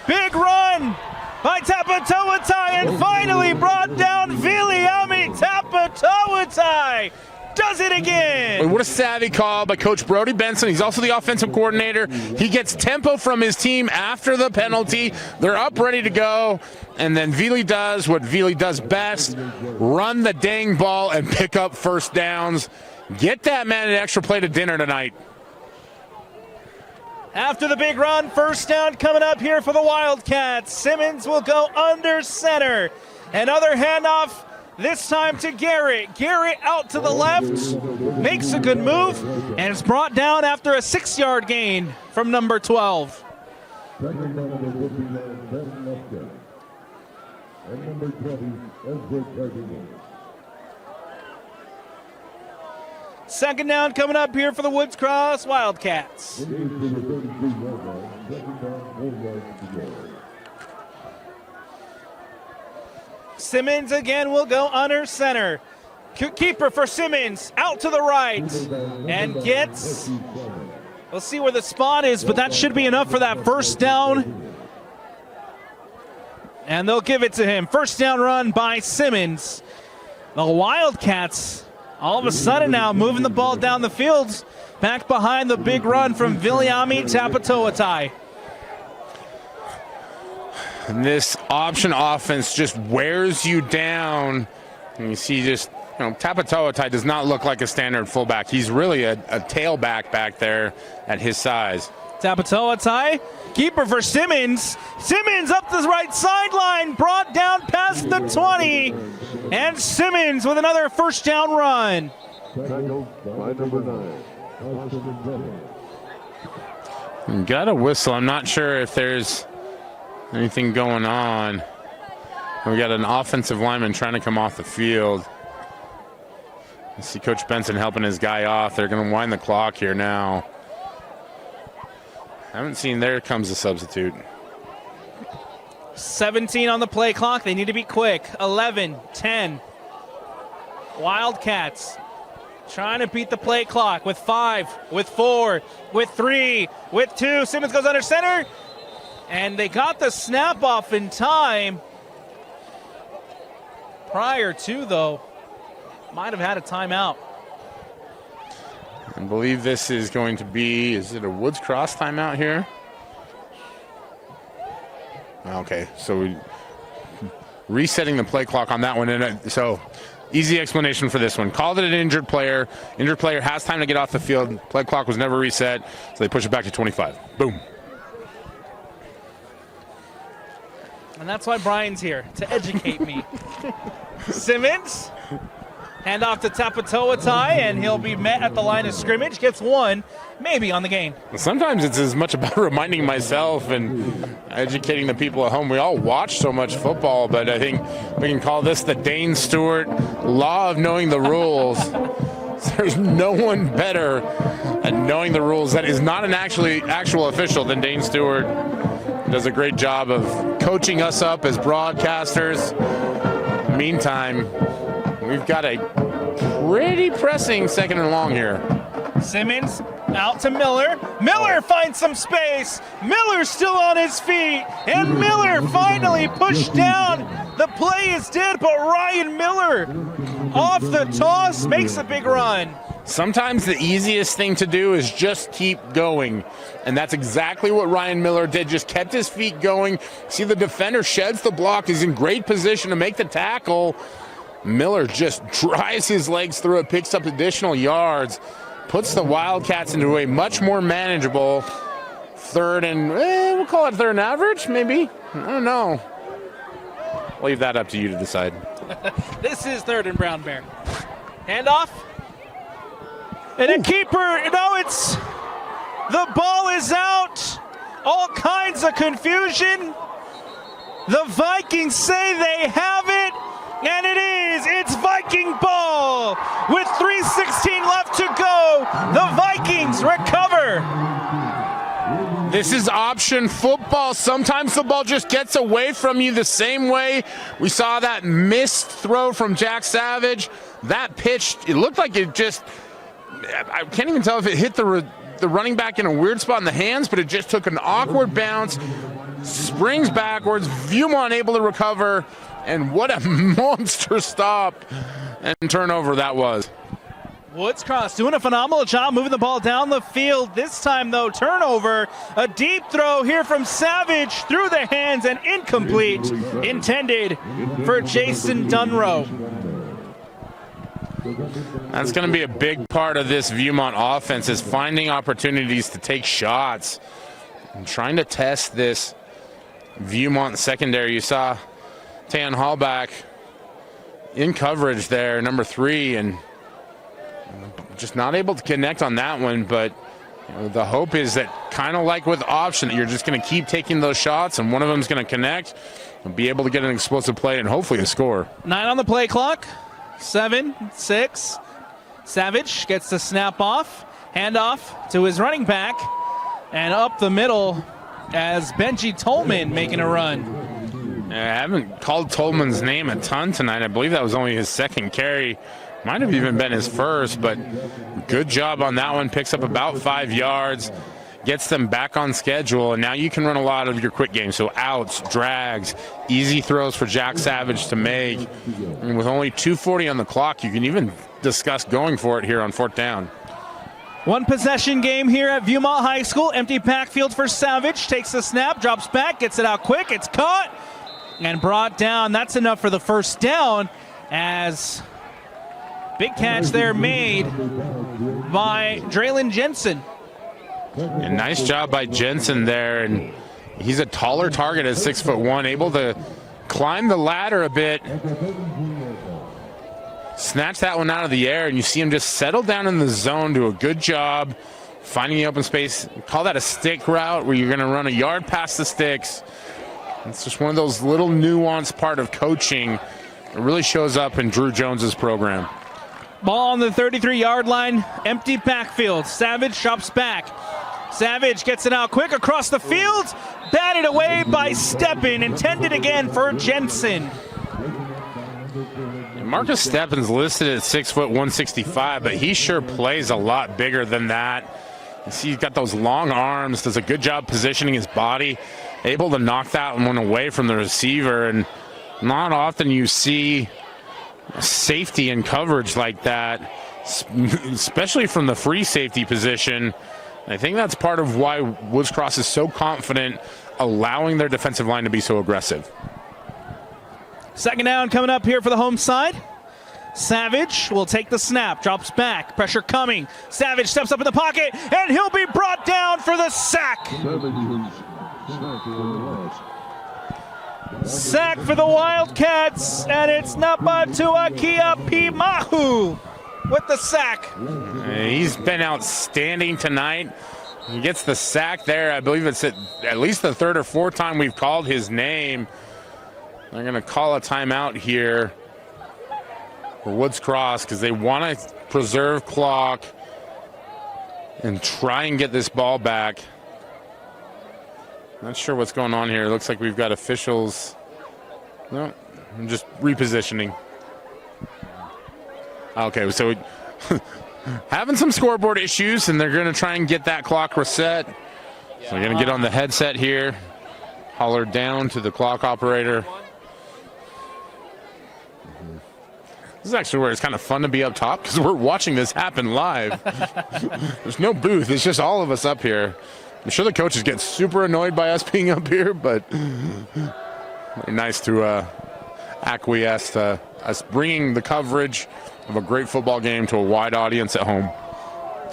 S1: Big run by Tapatoatai, and finally brought down Viliami Tapatoatai. Does it again.
S2: What a savvy call by Coach Brody Benson. He's also the offensive coordinator. He gets tempo from his team after the penalty. They're up, ready to go. And then Vili does what Vili does best, run the dang ball and pick up first downs. Get that man an extra plate of dinner tonight.
S1: After the big run, first down coming up here for the Wildcats. Simmons will go under center. Another handoff. This time to Garrett. Garrett out to the left, makes a good move, and is brought down after a 6-yard gain from number 12. Second down coming up here for the Woods Cross Wildcats. Simmons again will go under center. Keeper for Simmons, out to the right, and gets, we'll see where the spot is, but that should be enough for that first down. And they'll give it to him. First down run by Simmons. The Wildcats, all of a sudden now, moving the ball down the field, back behind the big run from Viliami Tapatoatai.
S2: And this option offense just wears you down. And you see just, Tapatoatai does not look like a standard fullback. He's really a tailback back there at his size.
S1: Tapatoatai, keeper for Simmons. Simmons up the right sideline, brought down past the 20. And Simmons with another first down run.
S2: Got a whistle. I'm not sure if there's anything going on. We got an offensive lineman trying to come off the field. I see Coach Benson helping his guy off. They're going to wind the clock here now. Haven't seen, there comes the substitute.
S1: 17 on the play clock. They need to be quick. 11, 10. Wildcats trying to beat the play clock with 5, with 4, with 3, with 2. Simmons goes under center. And they got the snap off in time. Prior to, though, might have had a timeout.
S2: I believe this is going to be, is it a Woods Cross timeout here? Okay, so we resetting the play clock on that one. And so easy explanation for this one. Called it an injured player. Injured player has time to get off the field. Play clock was never reset, so they push it back to 25. Boom.
S1: And that's why Brian's here, to educate me. Simmons, hand off to Tapatoatai, and he'll be met at the line of scrimmage. Gets 1, maybe on the gain.
S2: Sometimes it's as much about reminding myself and educating the people at home. We all watch so much football, but I think we can call this the Dane Stewart law of knowing the rules. There's no one better at knowing the rules that is not an actual official than Dane Stewart. Does a great job of coaching us up as broadcasters. Meantime, we've got a pretty pressing second and long here.
S1: Simmons out to Miller. Miller finds some space. Miller still on his feet. And Miller finally pushed down. The play is dead, but Ryan Miller off the toss makes a big run.
S2: Sometimes the easiest thing to do is just keep going. And that's exactly what Ryan Miller did. Just kept his feet going. See, the defender sheds the block. He's in great position to make the tackle. Miller just drives his legs through it, picks up additional yards, puts the Wildcats into a much more manageable third and, we'll call it third and average, maybe? I don't know. I'll leave that up to you to decide.
S1: This is third and Brown Bear. Handoff. And a keeper, the ball is out. All kinds of confusion. The Vikings say they have it, and it is. It's Viking ball. With 3:16 left to go, the Vikings recover.
S2: This is option football. Sometimes the ball just gets away from you the same way. We saw that missed throw from Jack Savage. That pitch, it looked like it just, I can't even tell if it hit the running back in a weird spot in the hands, but it just took an awkward bounce, springs backwards, Viewmont able to recover, and what a monster stop and turnover that was.
S1: Woods Cross doing a phenomenal job moving the ball down the field. This time, though, turnover. A deep throw here from Savage through the hands and incomplete. Intended for Jason Dunrow.
S2: That's going to be a big part of this Viewmont offense, is finding opportunities to take shots and trying to test this Viewmont secondary. You saw Tan Hallback in coverage there, number 3, and just not able to connect on that one. But the hope is that, kind of like with option, that you're just going to keep taking those shots, and one of them is going to connect and be able to get an explosive play and hopefully a score.
S1: 9 on the play clock. 7, 6. Savage gets the snap off. Handoff to his running back. And up the middle as Benji Tolman making a run.
S2: I haven't called Tolman's name a ton tonight. I believe that was only his second carry. Might have even been his first, but good job on that one. Picks up about 5 yards. Gets them back on schedule, and now you can run a lot of your quick game. So outs, drags, easy throws for Jack Savage to make. And with only 2:40 on the clock, you can even discuss going for it here on 4th down.
S1: One possession game here at Viewmont High School. Empty backfield for Savage. Takes the snap, drops back, gets it out quick. It's caught and brought down. That's enough for the first down, as big catch there made by Draylon Jensen.
S2: And nice job by Jensen there, and he's a taller target at 6'1", able to climb the ladder a bit. Snatch that one out of the air, and you see him just settle down in the zone, do a good job finding the open space. Call that a stick route, where you're going to run a yard past the sticks. It's just one of those little nuanced part of coaching that really shows up in Drew Jones's program.
S1: Ball on the 33-yard line, empty backfield. Savage drops back. Savage gets it out quick across the field. Batted away by Steppen, intended again for Jensen.
S2: Marcus Steppen's listed at 6', 165, but he sure plays a lot bigger than that. You see, he's got those long arms, does a good job positioning his body, able to knock that one away from the receiver. And not often you see safety and coverage like that, especially from the free safety position. I think that's part of why Woods Cross is so confident, allowing their defensive line to be so aggressive.
S1: Second down coming up here for the home side. Savage will take the snap, drops back, pressure coming. Savage steps up in the pocket, and he'll be brought down for the sack. Sack for the Wildcats, and it's Napatuakia Pimahu with the sack.
S2: He's been outstanding tonight. He gets the sack there. I believe it's at least the 3rd or 4th time we've called his name. They're going to call a timeout here for Woods Cross because they want to preserve clock and try and get this ball back. Not sure what's going on here. It looks like we've got officials. No, I'm just repositioning. Okay, so having some scoreboard issues, and they're going to try and get that clock reset. So they're going to get on the headset here, holler down to the clock operator. This is actually where it's kind of fun to be up top because we're watching this happen live. There's no booth. It's just all of us up here. I'm sure the coaches get super annoyed by us being up here, but nice to acquiesce to us bringing the coverage of a great football game to a wide audience at home.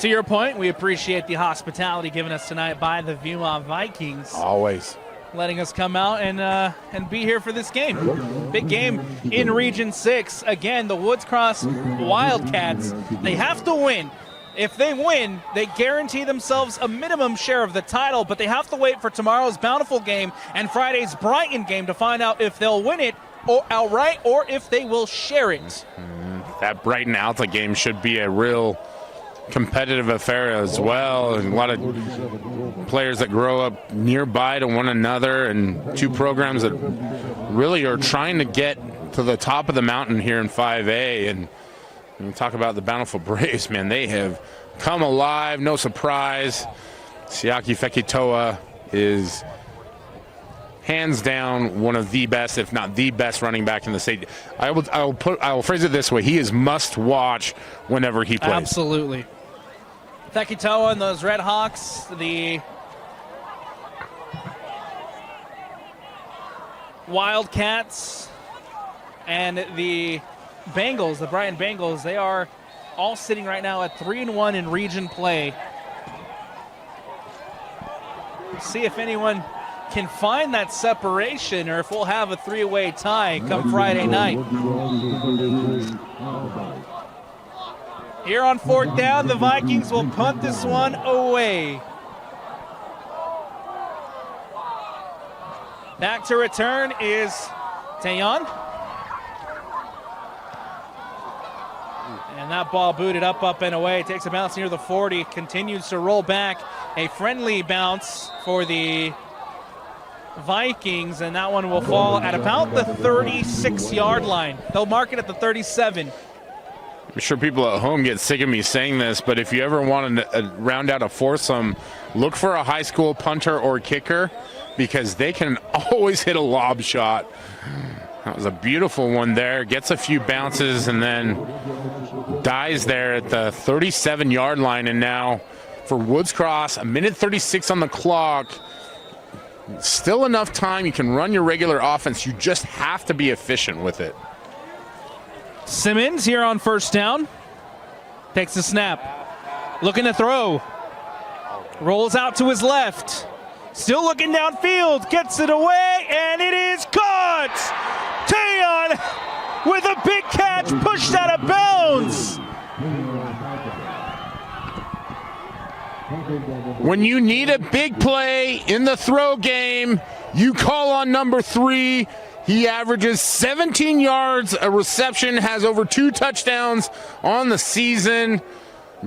S1: To your point, we appreciate the hospitality given us tonight by the Viewmont Vikings.
S2: Always.
S1: Letting us come out and be here for this game. Big game in Region 6. Again, the Woods Cross Wildcats, they have to win. If they win, they guarantee themselves a minimum share of the title, but they have to wait for tomorrow's Bountiful game and Friday's Brighton game to find out if they'll win it or outright or if they will share it.
S2: That Brighton Alta game should be a real competitive affair as well, and a lot of players that grow up nearby to one another, and two programs that really are trying to get to the top of the mountain here in 5A. And when you talk about the Bountiful Braves, man, they have come alive, no surprise. Siaki Fekitoa is hands down one of the best, if not the best, running back in the state. I will phrase it this way: he is must watch whenever he plays.
S1: Absolutely. Fekitoa and those Red Hawks, the Wildcats, and the Bengals, the Brighton Bengals, they are all sitting right now at 3-1 in region play. See if anyone can find that separation or if we'll have a three-way tie come Friday night. Here on 4th down, the Vikings will punt this one away. Back to return is Tayon. And that ball booted up and away. Takes a bounce near the 40. Continues to roll back. A friendly bounce for the Vikings. And that one will fall at about the 36-yard line. They'll mark it at the 37.
S2: I'm sure people at home get sick of me saying this, but if you ever want to round out a foursome, look for a high school punter or kicker because they can always hit a lob shot. That was a beautiful one there. Gets a few bounces and then dies there at the 37-yard line. And now for Woods Cross, 1:36 on the clock. Still enough time. You can run your regular offense. You just have to be efficient with it.
S1: Simmons here on 1st down. Takes the snap. Looking to throw. Rolls out to his left. Still looking downfield. Gets it away, and it is caught! Tayon with a big catch, pushed out of bounds.
S2: When you need a big play in the throw game, you call on number 3. He averages 17 yards a reception, has over 2 touchdowns on the season.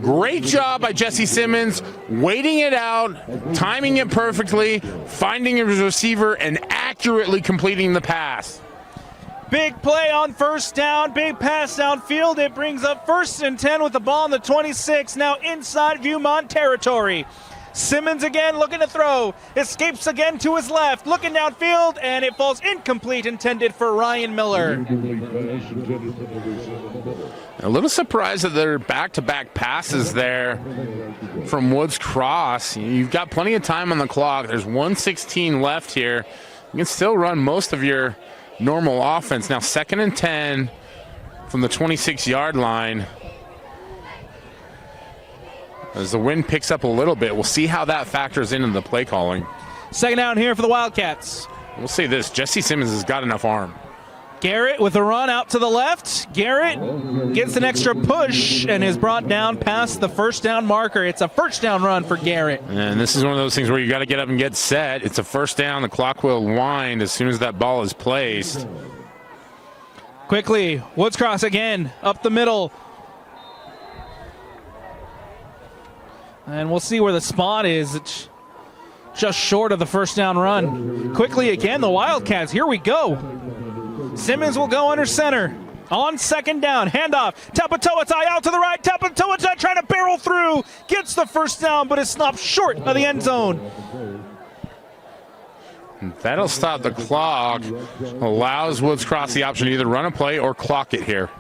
S2: Great job by Jesse Simmons, waiting it out, timing it perfectly, finding his receiver, and accurately completing the pass.
S1: Big play on 1st down, big pass downfield. It brings up 1st and 10 with the ball on the 26, now inside Viewmont territory. Simmons again looking to throw, escapes again to his left, looking downfield, and it falls incomplete, intended for Ryan Miller.
S2: A little surprised that there are back-to-back passes there from Woods Cross. You've got plenty of time on the clock. There's 1:16 left here. You can still run most of your normal offense. Now 2nd and 10 from the 26-yard line. As the wind picks up a little bit, we'll see how that factors into the play calling.
S1: 2nd down here for the Wildcats.
S2: We'll say this, Jesse Simmons has got enough arm.
S1: Garrett with a run out to the left. Garrett gets an extra push and is brought down past the 1st down marker. It's a 1st down run for Garrett.
S2: And this is one of those things where you got to get up and get set. It's a 1st down. The clock will wind as soon as that ball is placed.
S1: Quickly, Woods Cross again, up the middle. And we'll see where the spot is. It's just short of the 1st down run. Quickly again, the Wildcats. Here we go. Simmons will go under center. On 2nd down, handoff. Tapatoatai out to the right. Tapatoatai trying to barrel through. Gets the 1st down, but is stopped short of the end zone.
S2: That'll stop the clock. Allows Woods Cross the option to either run a play or clock it here.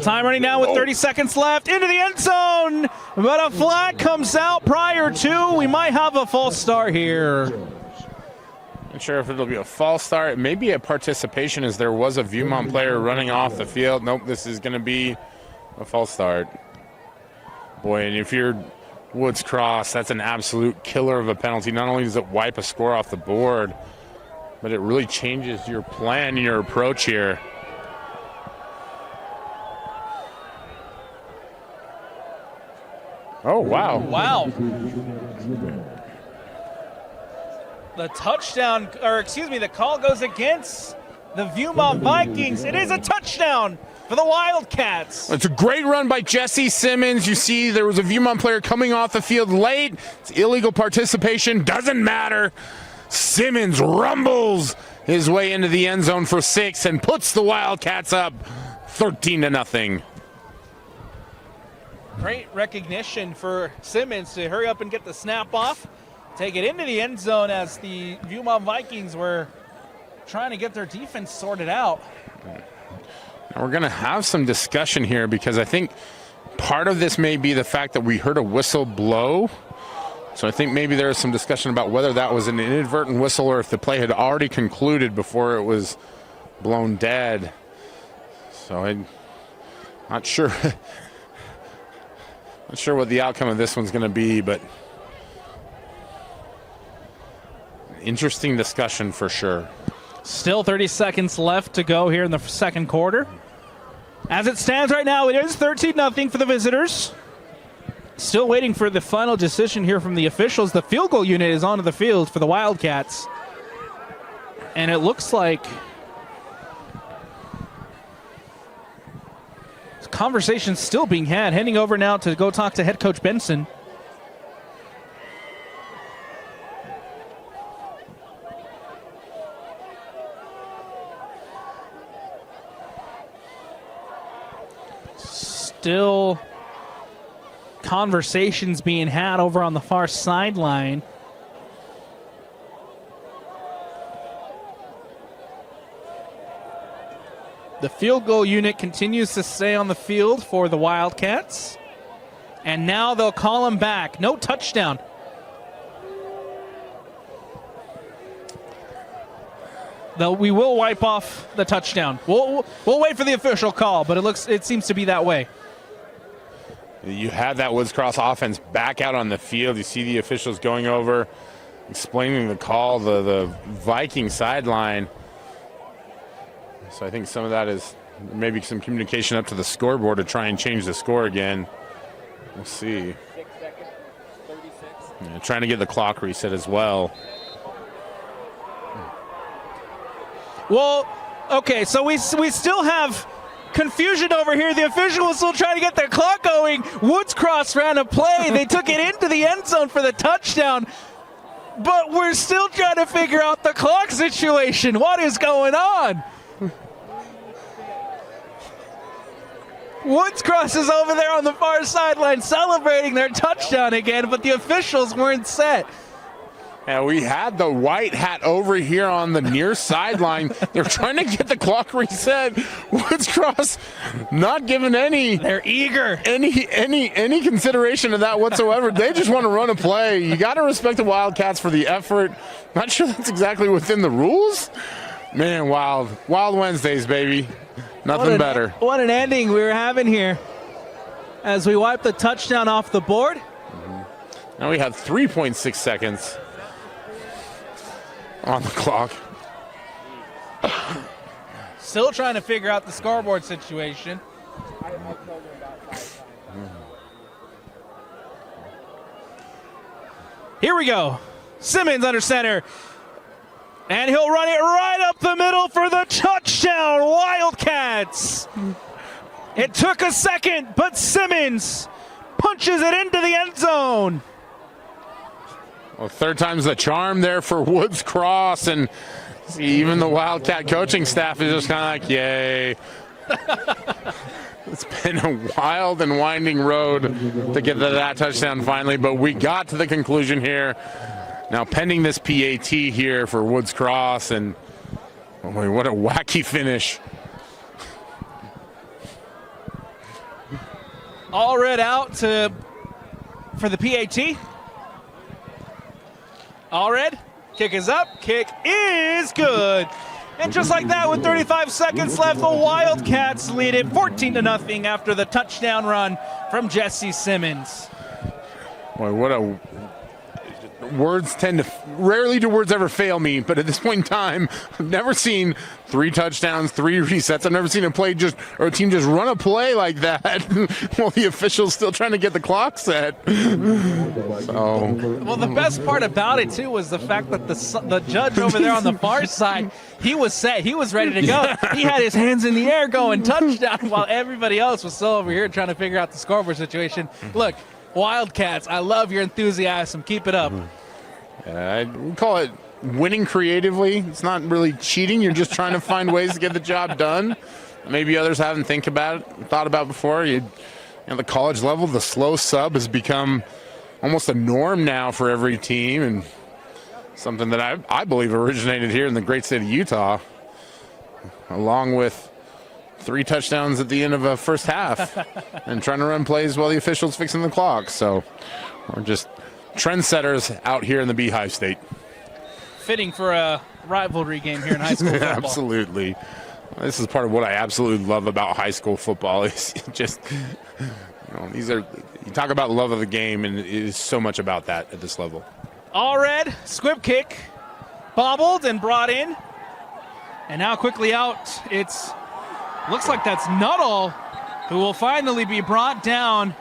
S1: Time running down with 30 seconds left into the end zone, but a flag comes out prior to. We might have a false start here.
S2: Not sure if it'll be a false start. It may be a participation as there was a Viewmont player running off the field. Nope, this is going to be a false start. Boy, and if you're Woods Cross, that's an absolute killer of a penalty. Not only does it wipe a score off the board, but it really changes your plan and your approach here. Oh, wow.
S1: Wow. The touchdown, or excuse me, the call goes against the Viewmont Vikings. It is a touchdown for the Wildcats.
S2: It's a great run by Jesse Simmons. You see there was a Viewmont player coming off the field late. It's illegal participation. Doesn't matter. Simmons rumbles his way into the end zone for 6 and puts the Wildcats up 13-0.
S1: Great recognition for Simmons to hurry up and get the snap off, take it into the end zone as the Viewmont Vikings were trying to get their defense sorted out.
S2: Now we're going to have some discussion here because I think part of this may be the fact that we heard a whistle blow. So I think maybe there is some discussion about whether that was an inadvertent whistle or if the play had already concluded before it was blown dead. So I'm not sure. Not sure what the outcome of this one's going to be, but interesting discussion for sure.
S1: Still 30 seconds left to go here in the second quarter. As it stands right now, it is 13-0 for the visitors. Still waiting for the final decision here from the officials. The field goal unit is onto the field for the Wildcats. And it looks like conversation's still being had. Heading over now to go talk to head coach Benson. Still conversations being had over on the far sideline. The field goal unit continues to stay on the field for the Wildcats. And now they'll call him back. No touchdown. Though we will wipe off the touchdown. We'll wait for the official call, but it seems to be that way.
S2: You have that Woods Cross offense back out on the field. You see the officials going over, explaining the call, the Viking sideline. So I think some of that is maybe some communication up to the scoreboard to try and change the score again. We'll see.
S3: 6 seconds, 36.
S2: Yeah, trying to get the clock reset as well.
S1: Well, okay, so we still have confusion over here. The official was still trying to get their clock going. Woods Cross ran a play. They took it into the end zone for the touchdown. But we're still trying to figure out the clock situation. What is going on? Woods Cross is over there on the far sideline celebrating their touchdown again, but the officials weren't set.
S2: And we had the white hat over here on the near sideline. They're trying to get the clock reset. Woods Cross not giving
S1: They're eager.
S2: any consideration of that whatsoever. They just want to run a play. You got to respect the Wildcats for the effort. Not sure that's exactly within the rules. Man, wild Wednesdays, baby. Nothing better.
S1: What an ending we were having here as we wipe the touchdown off the board.
S2: Now we have 3.6 seconds on the clock.
S1: Still trying to figure out the scoreboard situation. Here we go. Simmons under center. And he'll run it right up the middle for the touchdown, Wildcats. It took a second, but Simmons punches it into the end zone.
S2: Well, third time's the charm there for Woods Cross, and even the Wildcat coaching staff is just kind of like, yay. It's been a wild and winding road to get to that touchdown finally, but we got to the conclusion here. Now pending this PAT here for Woods Cross, and oh boy, what a wacky finish.
S1: All red out for the PAT. All red. Kick is up. Kick is good. And just like that, with 35 seconds left, the Wildcats lead it 14-0 after the touchdown run from Jesse Simmons.
S2: Boy, what a... Words rarely do words ever fail me, but at this point in time, I've never seen 3 touchdowns, 3 resets. I've never seen a team just run a play like that while the official's still trying to get the clock set. So.
S1: Well, the best part about it, too, was the fact that the judge over there on the far side, he was set. He was ready to go. He had his hands in the air going touchdown while everybody else was still over here trying to figure out the scoreboard situation. Look, Wildcats, I love your enthusiasm. Keep it up.
S2: I call it winning creatively. It's not really cheating. You're just trying to find ways to get the job done. Maybe others haven't thought about before. At the college level, the slow sub has become almost a norm now for every team, and something that I believe originated here in the great state of Utah, along with 3 touchdowns at the end of a first half and trying to run plays while the official's fixing the clock. So we're just trendsetters out here in the Beehive State.
S1: Fitting for a rivalry game here in high school football.
S2: Absolutely. This is part of what I absolutely love about high school football. Is just, you talk about love of the game, and it is so much about that at this level.
S1: All red, squib kick bobbled and brought in. And now quickly out, looks like that's Nuttall, who will finally be brought down.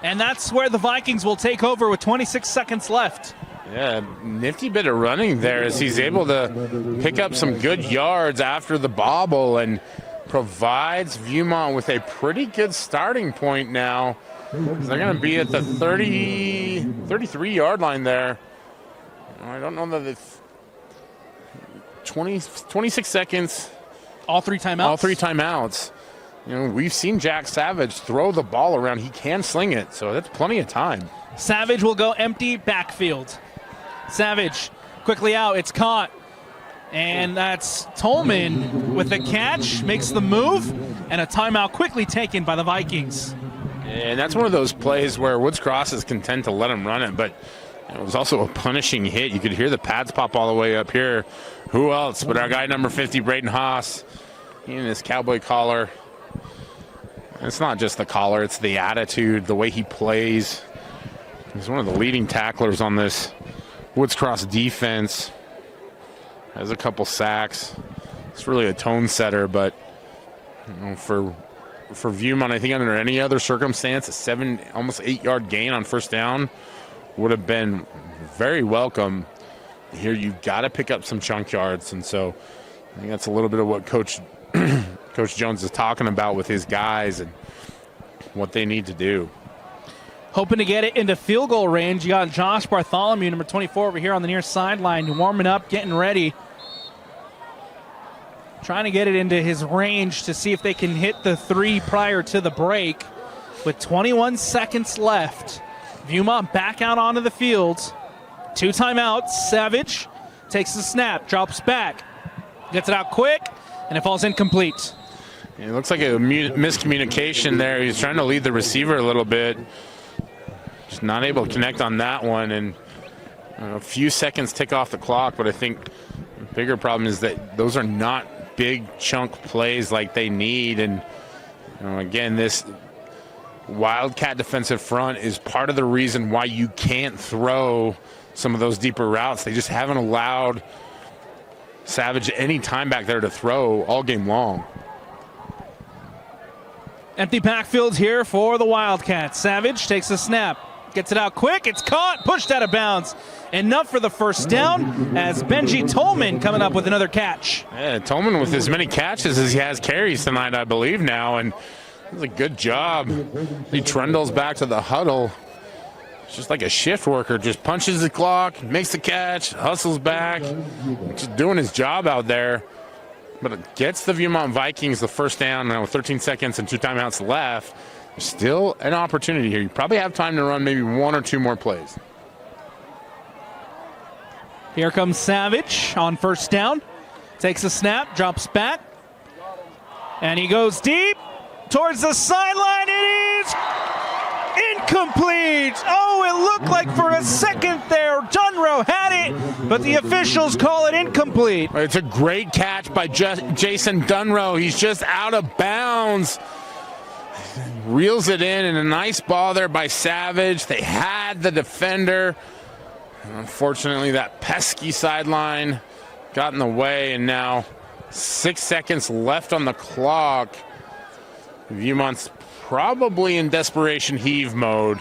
S1: And that's where the Vikings will take over with 26 seconds left.
S2: Yeah, nifty bit of running there as he's able to pick up some good yards after the bobble and provides Viewmont with a pretty good starting point now. They're going to be at the 33-yard line there. I don't know that it's 26 seconds.
S1: All three timeouts?
S2: All three timeouts. You know, we've seen Jack Savage throw the ball around. He can sling it, so that's plenty of time.
S1: Savage will go empty backfield. Savage quickly out. It's caught. And that's Tolman with the catch, makes the move, and a timeout quickly taken by the Vikings.
S2: And that's one of those plays where Woods Cross is content to let him run it, but it was also a punishing hit. You could hear the pads pop all the way up here. Who else but our guy number 50, Braden Haas, he in his cowboy collar. It's not just the collar, it's the attitude, the way he plays. He's one of the leading tacklers on this Woods Cross defense. Has a couple sacks. It's really a tone setter, but you know, for Viewmont, I think under any other circumstance, a almost 8-yard gain on first down would have been very welcome. Here you've got to pick up some chunk yards, and so I think that's a little bit of what Coach Jones is talking about with his guys and what they need to do.
S1: Hoping to get it into field goal range. You got Josh Bartholomew, number 24, over here on the near sideline, warming up, getting ready. Trying to get it into his range to see if they can hit the 3 prior to the break. With 21 seconds left, Viewmont back out onto the field. 2 timeouts. Savage takes the snap, drops back, gets it out quick, and it falls incomplete.
S2: It looks like a miscommunication there. He's trying to lead the receiver a little bit. Just not able to connect on that one, and a few seconds tick off the clock, but I think the bigger problem is that those are not big chunk plays like they need. And you know, again, this Wildcat defensive front is part of the reason why you can't throw some of those deeper routes. They just haven't allowed Savage any time back there to throw all game long.
S1: Empty backfield here for the Wildcats. Savage takes the snap, gets it out quick, it's caught, pushed out of bounds. Enough for the first down as Benji Tolman coming up with another catch.
S2: Yeah, Tolman with as many catches as he has carries tonight, I believe now, and it's a good job. He trundles back to the huddle. It's just like a shift worker, just punches the clock, makes the catch, hustles back, just doing his job out there. But it gets the Viewmont Vikings the first down now with 13 seconds and 2 timeouts left. There's still an opportunity here. You probably have time to run maybe 1 or 2 more plays.
S1: Here comes Savage on first down. Takes a snap, drops back, and he goes deep towards the sideline. It is incomplete. Oh, it looked like for a second there Dunrow had it, but the officials call it incomplete.
S2: It's a great catch by Jason Dunrow. He's just out of bounds. Reels it in, and a nice ball there by Savage. They had the defender. Unfortunately, that pesky sideline got in the way, and now 6 seconds left on the clock. Viewmont's probably in desperation heave mode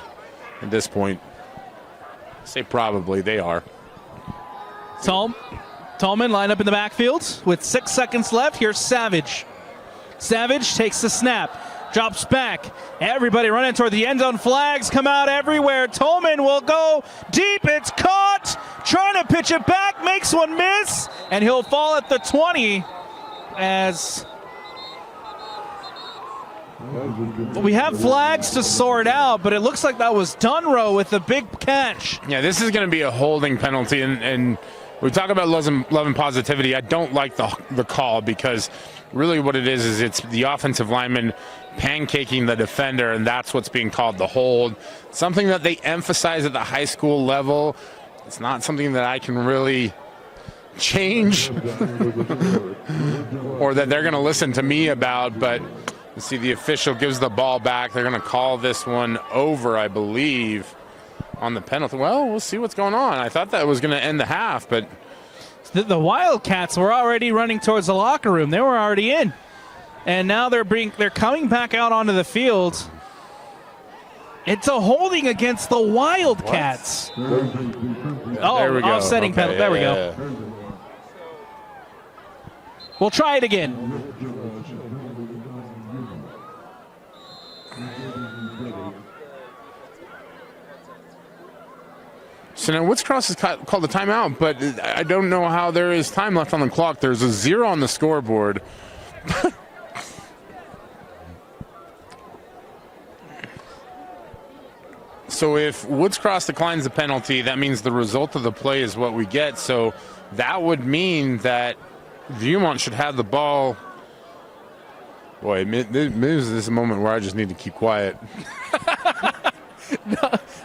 S2: at this point. I say probably, they are.
S1: Tolman lined up in the backfield with 6 seconds left. Here's Savage. Savage takes the snap, drops back. Everybody running toward the end zone. Flags come out everywhere. Tolman will go deep. It's caught. Trying to pitch it back. Makes one miss. And he'll fall at the 20 as we have flags to sort out, but it looks like that was Dunrow with the big catch.
S2: Yeah, this is going to be a holding penalty, and we talk about love and positivity. I don't like the call, because really what it is it's the offensive lineman pancaking the defender, and that's what's being called the hold. Something that they emphasize at the high school level. It's not something that I can really change or that they're going to listen to me about, but you see the official gives the ball back. They're going to call this one over, I believe, on the penalty. Well, we'll see what's going on. I thought that was going to end the half, but
S1: The Wildcats were already running towards the locker room. They were already in. And now they're coming back out onto the field. It's a holding against the Wildcats.
S2: There we go.
S1: Offsetting
S2: Okay,
S1: penalty. There we go.
S2: yeah.
S1: We'll try it again.
S2: So now Woods Cross has called a timeout, but I don't know how there is time left on the clock. There's a 0 on the scoreboard. So if Woods Cross declines the penalty, that means the result of the play is what we get. So that would mean that Viewmont should have the ball. Boy, this is a moment where I just need to keep quiet.
S1: No,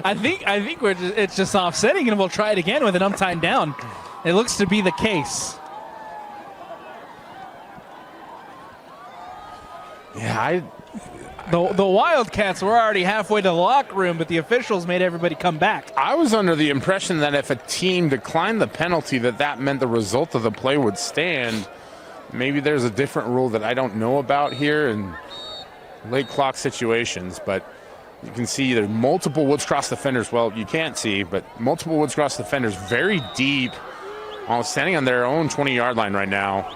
S1: I think it's just offsetting, and we'll try it again with an time down. It looks to be the case.
S2: Yeah,
S1: The Wildcats were already halfway to the locker room, but the officials made everybody come back.
S2: I was under the impression that if a team declined the penalty, that meant the result of the play would stand. Maybe there's a different rule that I don't know about here in late clock situations, but you can see there's multiple Woods Cross defenders. Well, you can't see, but multiple Woods Cross defenders very deep, all standing on their own 20-yard line right now.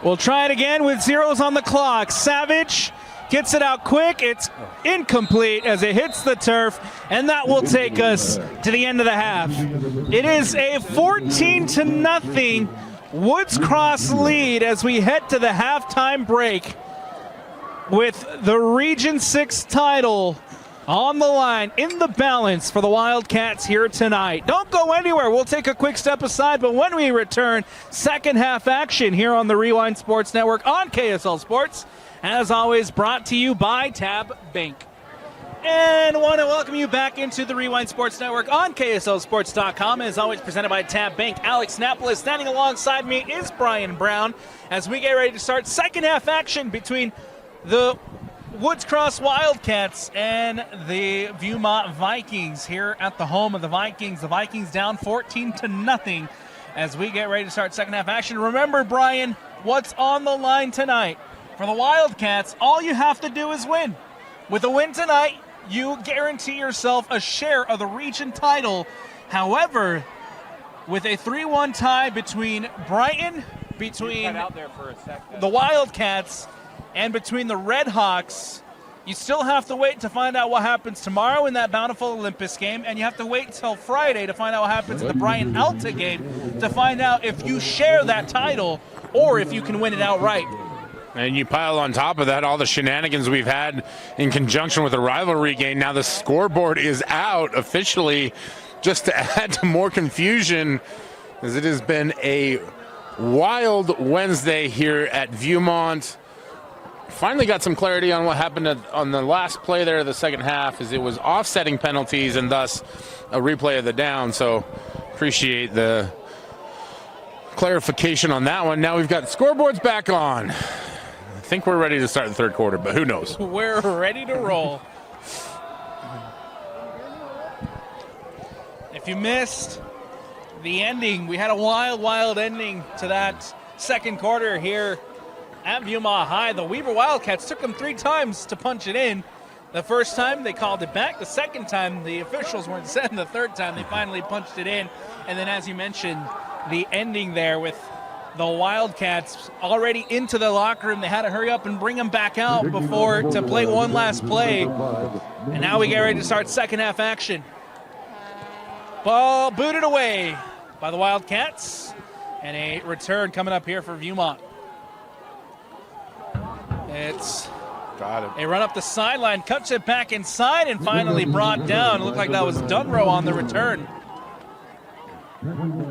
S1: We'll try it again with zeros on the clock. Savage gets it out quick. It's incomplete as it hits the turf, and that will take us to the end of the half. It is a 14-0 Woods Cross lead as we head to the halftime break with the Region 6 title on the line, in the balance for the Wildcats here tonight. Don't go anywhere. We'll take a quick step aside, but when we return, second half action here on the Rewind Sports Network on KSL Sports. As always, brought to you by Tab Bank. And want to welcome you back into the Rewind Sports Network on KSLSports.com. As always, presented by Tab Bank. Alex Napolis standing alongside me is Brian Brown as we get ready to start second half action between the Woods Cross Wildcats and the Viewmont Vikings here at the home of the Vikings. The Vikings down 14-0 as we get ready to start second half action. Remember, Brian, what's on the line tonight? For the Wildcats, all you have to do is win. With a win tonight, you guarantee yourself a share of the region title. However, with a 3-1 tie between Brighton, between the Wildcats, and between the Red Hawks, you still have to wait to find out what happens tomorrow in that Bountiful Olympus game, and you have to wait till Friday to find out what happens in the Brighton Alta game to find out if you share that title or if you can win it outright.
S2: And you pile on top of that all the shenanigans we've had in conjunction with the rivalry game. Now the scoreboard is out officially, just to add to more confusion, as it has been a wild Wednesday here at Viewmont. Finally got some clarity on what happened on the last play there of the second half, as it was offsetting penalties and thus a replay of the down. So appreciate the clarification on that one. Now we've got scoreboards back on. I think we're ready to start the third quarter, but who knows?
S1: We're ready to roll. If you missed the ending, we had a wild ending to that second quarter here at Viewmont High. The Weaver Wildcats took them 3 times to punch it in. The first time they called it back. The second time the officials weren't set. And the third time they finally punched it in. And then, as you mentioned, the ending there with the Wildcats already into the locker room. They had to hurry up and bring them back out before to play one last play. And now we get ready to start second half action. Ball booted away by the Wildcats. And a return coming up here for Viewmont. It's a run up the sideline, cuts it back inside, and finally brought down. It looked like that was Dunrow on the return.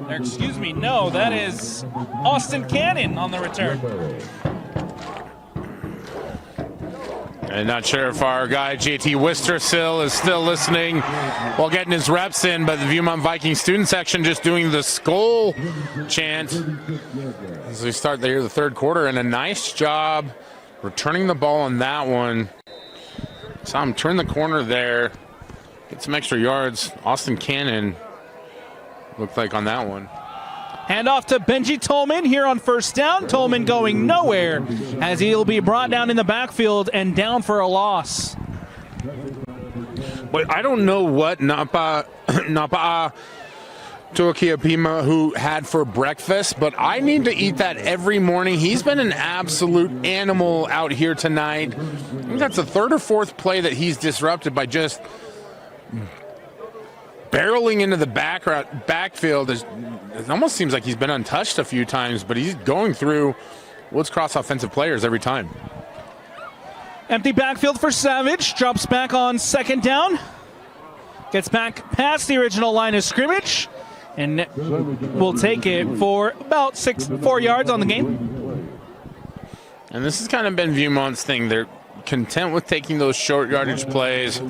S1: Or, excuse me, no, that is Austin Cannon on the return.
S2: And not sure if our guy JT Wistersill is still listening while getting his reps in, but the Viewmont Vikings student section just doing the Skull chant as we start the third quarter, and a nice job returning the ball on that one. Saw him turn the corner there, get some extra yards. Austin Cannon looked like on that one.
S1: Hand off to Benji Tolman here on first down. Tolman going nowhere as he'll be brought down in the backfield and down for a loss.
S2: But I don't know what Napa Tuakiapima who had for breakfast, but I need to eat that every morning. He's been an absolute animal out here tonight. I think that's the third or fourth play that he's disrupted by just barreling into the backfield. It almost seems like he's been untouched a few times, but he's going through Woods Cross offensive players every time.
S1: Empty backfield for Savage. Drops back on second down. Gets back past the original line of scrimmage. And we'll take it for about 4 yards on the game.
S2: And this has kind of been Viewmont's thing. They're content with taking those short yardage plays,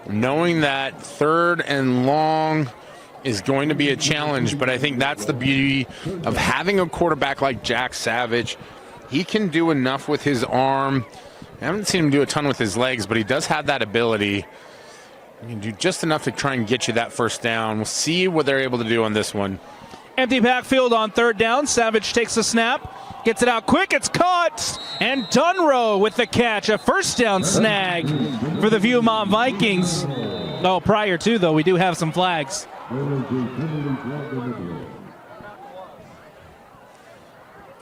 S2: knowing that third and long is going to be a challenge. But I think that's the beauty of having a quarterback like Jack Savage. He can do enough with his arm. I haven't seen him do a ton with his legs, but he does have that ability. He can do just enough to try and get you that first down. We'll see what they're able to do on this one.
S1: Empty backfield on third down. Savage takes the snap, gets it out quick. It's caught, and Dunrow with the catch. A first down snag for the Viewmont Vikings. Oh, prior to, though, we do have some flags.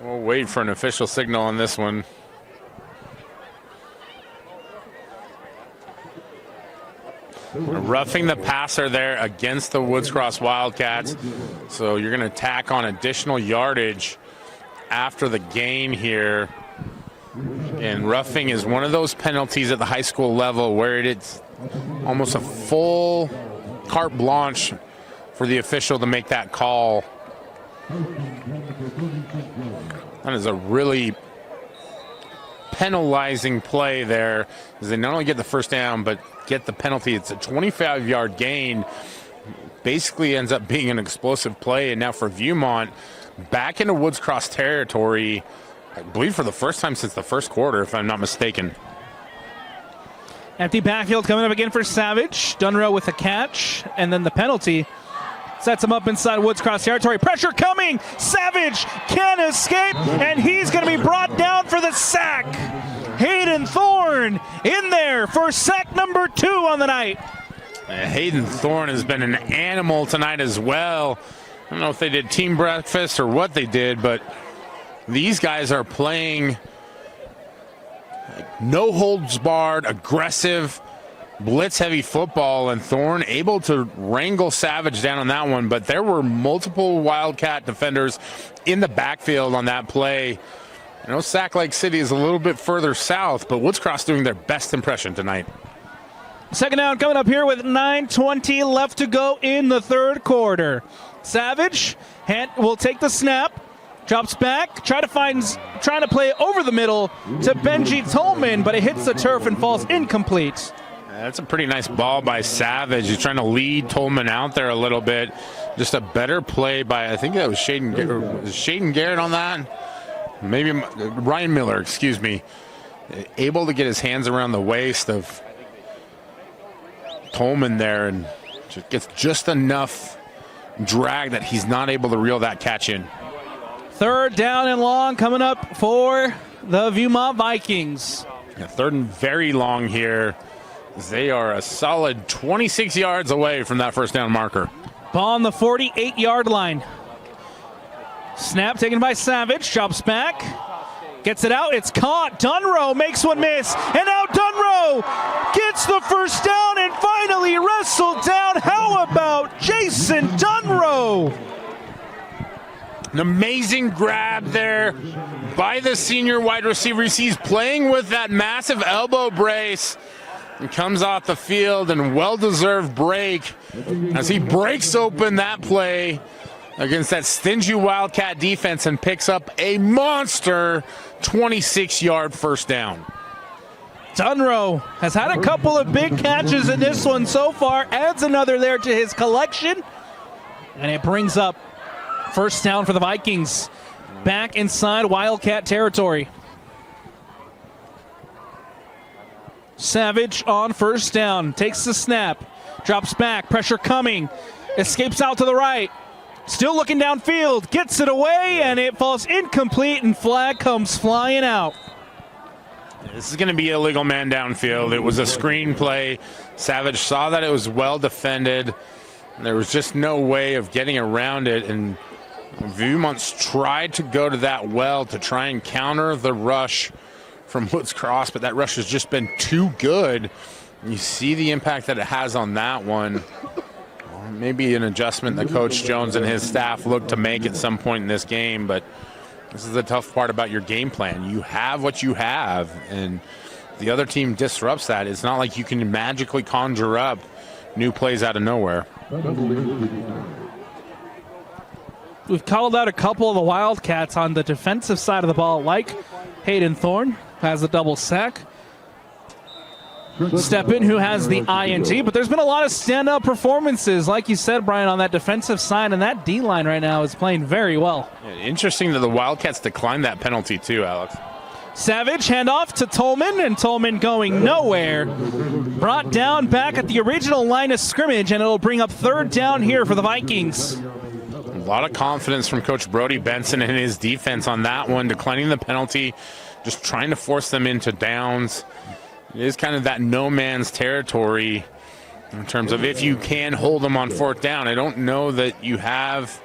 S2: We'll wait for an official signal on this one. Roughing the passer there against the Woods Cross Wildcats. So you're going to tack on additional yardage after the gain here. And roughing is one of those penalties at the high school level where it's almost a full carte blanche for the official to make that call. That is a really penalizing play there, as they not only get the first down but get the penalty. It's a 25-yard gain. Basically ends up being an explosive play, and now for Viewmont, back into Woods Cross territory, I believe for the first time since the first quarter, if I'm not mistaken.
S1: Empty backfield coming up again for Savage. Dunrow with the catch, and then the penalty sets him up inside Woods Cross territory. Pressure coming. Savage can't escape, and he's going to be brought down for the sack. Hayden Thorne in there for sack number 2 on the night.
S2: Hayden Thorne has been an animal tonight as well. I don't know if they did team breakfast or what they did, but these guys are playing no holds barred, aggressive, blitz-heavy football, and Thorne able to wrangle Savage down on that one. But there were multiple Wildcat defenders in the backfield on that play. I know Sack Lake City is a little bit further south, but Woods Cross doing their best impression tonight.
S1: Second down coming up here with 9:20 left to go in the third quarter. Savage will take the snap, drops back, trying to play over the middle to Benji Tolman, but it hits the turf and falls incomplete.
S2: That's a pretty nice ball by Savage. He's trying to lead Tolman out there a little bit. Just a better play by, I think that was Shaden Garrett on that. Maybe Ryan Miller, excuse me. Able to get his hands around the waist of Tolman there and gets just enough drag that he's not able to reel that catch in.
S1: Third down and long coming up for the Viewmont Vikings.
S2: Yeah, third and very long here. They are a solid 26 yards away from that first down marker.
S1: Ball on the 48-yard line. Snap taken by Savage, drops back, gets it out, it's caught. Dunrow makes one miss, and now Dunrow gets the first down and finally wrestled down. How about Jason Dunrow?
S2: An amazing grab there by the senior wide receiver. He's playing with that massive elbow brace and comes off the field, and well-deserved break as he breaks open that play against that stingy Wildcat defense and picks up a monster 26-yard first down.
S1: Dunrow has had a couple of big catches in this one so far, adds another there to his collection, and it brings up first down for the Vikings back inside Wildcat territory. Savage on first down, takes the snap, drops back, pressure coming, escapes out to the right, Still looking downfield, gets it away, and it falls incomplete, and flag comes flying out.
S2: This is going to be a illegal man downfield. It was a screen play. Savage saw that it was well defended. There was just no way of getting around it, and Viewmont's tried to go to that well to try and counter the rush from Woods Cross, but that rush has just been too good. You see the impact that it has on that one. Maybe an adjustment that Coach Jones and his staff look to make at some point in this game, but this is the tough part about your game plan. You have what you have, and the other team disrupts that. It's not like you can magically conjure up new plays out of nowhere.
S1: We've called out a couple of the Wildcats on the defensive side of the ball, like Hayden Thorne has a double sack. Steppen, who has the INT, but there's been a lot of standout performances, like you said, Brian, on that defensive side, and that D-line right now is playing very well.
S2: Yeah, interesting that the Wildcats declined that penalty too, Alex.
S1: Savage, handoff to Tolman, and Tolman going nowhere. Brought down back at the original line of scrimmage, and it'll bring up third down here for the Vikings.
S2: A lot of confidence from Coach Brody Benson and his defense on that one, declining the penalty, just trying to force them into downs. It is kind of that no man's territory in terms of if you can hold them on fourth down. I don't know that you have.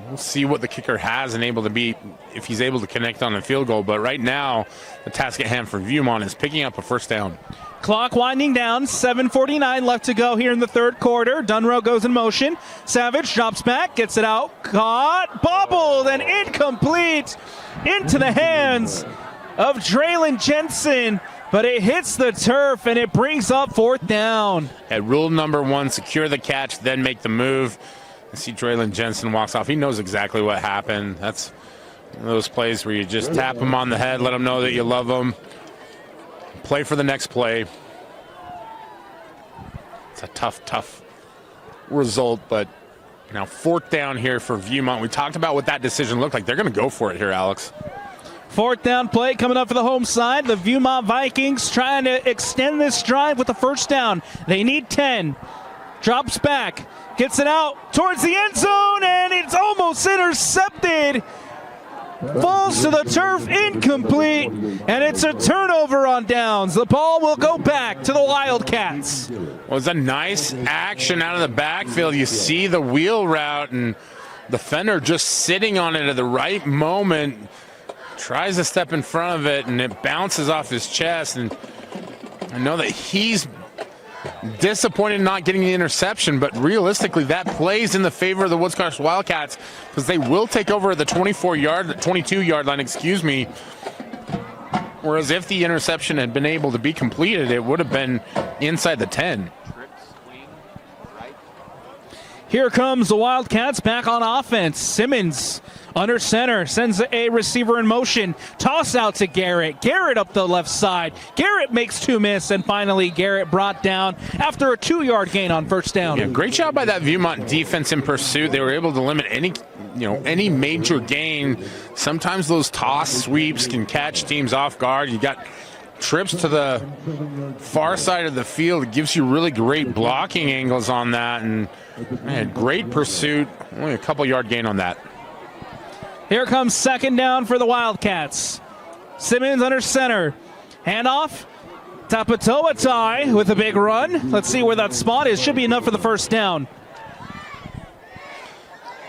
S2: We'll see what the kicker has and able to be, if he's able to connect on a field goal. But right now, the task at hand for Viewmont is picking up a first down.
S1: Clock winding down, 7:49 left to go here in the third quarter. Dunrow goes in motion. Savage drops back, gets it out, caught, bobbled, and incomplete into the hands of Draylon Jensen. But it hits the turf, and it brings up fourth down.
S2: At rule number one, secure the catch, then make the move. I see Draylon Jensen walks off. He knows exactly what happened. That's one of those plays where you just tap him on the head, let him know that you love him. Play for the next play. It's a tough result, but now fourth down here for Viewmont. We talked about what that decision looked like. They're going to go for it here, Alex.
S1: Fourth down play coming up for the home side. The Viewmont Vikings trying to extend this drive with the first down. They need 10. Drops back. Gets it out towards the end zone, and it's almost intercepted. Falls to the turf, incomplete, and it's a turnover on downs. The ball will go back to the Wildcats.
S2: Well, it was a nice action out of the backfield. You see the wheel route, and the defender just sitting on it at the right moment. Tries to step in front of it, and it bounces off his chest. And I know that he's disappointed in not getting the interception, but realistically, that plays in the favor of the Woods Cross Wildcats because they will take over at the 22-yard line, excuse me. Whereas if the interception had been able to be completed, it would have been inside the 10.
S1: Here comes the Wildcats back on offense. Simmons under center, sends a receiver in motion. Toss out to Garrett. Garrett up the left side. Garrett makes two miss, and finally Garrett brought down after a 2-yard gain on first down.
S2: Yeah, great job by that Viewmont defense in pursuit. They were able to limit any major gain. Sometimes those toss sweeps can catch teams off guard. You got trips to the far side of the field. It gives you really great blocking angles on that, and man, great pursuit. Only a couple yard gain on that.
S1: Here comes second down for the Wildcats. Simmons under center. Handoff. Tapatoatai with a big run. Let's see where that spot is. Should be enough for the first down.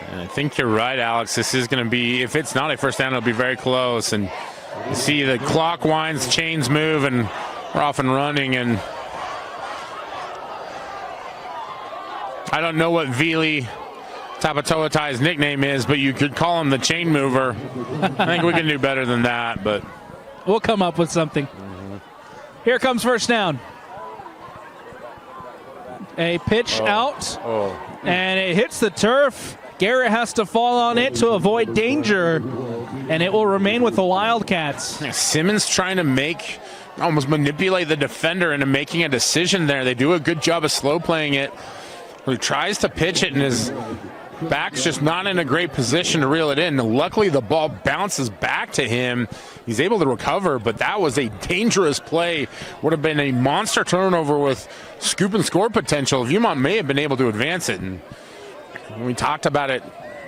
S2: And I think you're right, Alex. This is going to be, if it's not a first down, it'll be very close. And you see the clock winds, chains move, and we're off and running. And I don't know what Vili Tapatoatai's nickname is, but you could call him the chain mover. I think we can do better than that, but
S1: we'll come up with something. Here comes first down. A pitch out, and it hits the turf. Garrett has to fall on it to avoid danger, and it will remain with the Wildcats.
S2: Yeah, Simmons trying to almost manipulate the defender into making a decision there. They do a good job of slow playing it. He tries to pitch it, and his back's just not in a great position to reel it in. Luckily, the ball bounces back to him. He's able to recover, but that was a dangerous play. Would have been a monster turnover with scoop and score potential. Viewmont may have been able to advance it. And We talked about it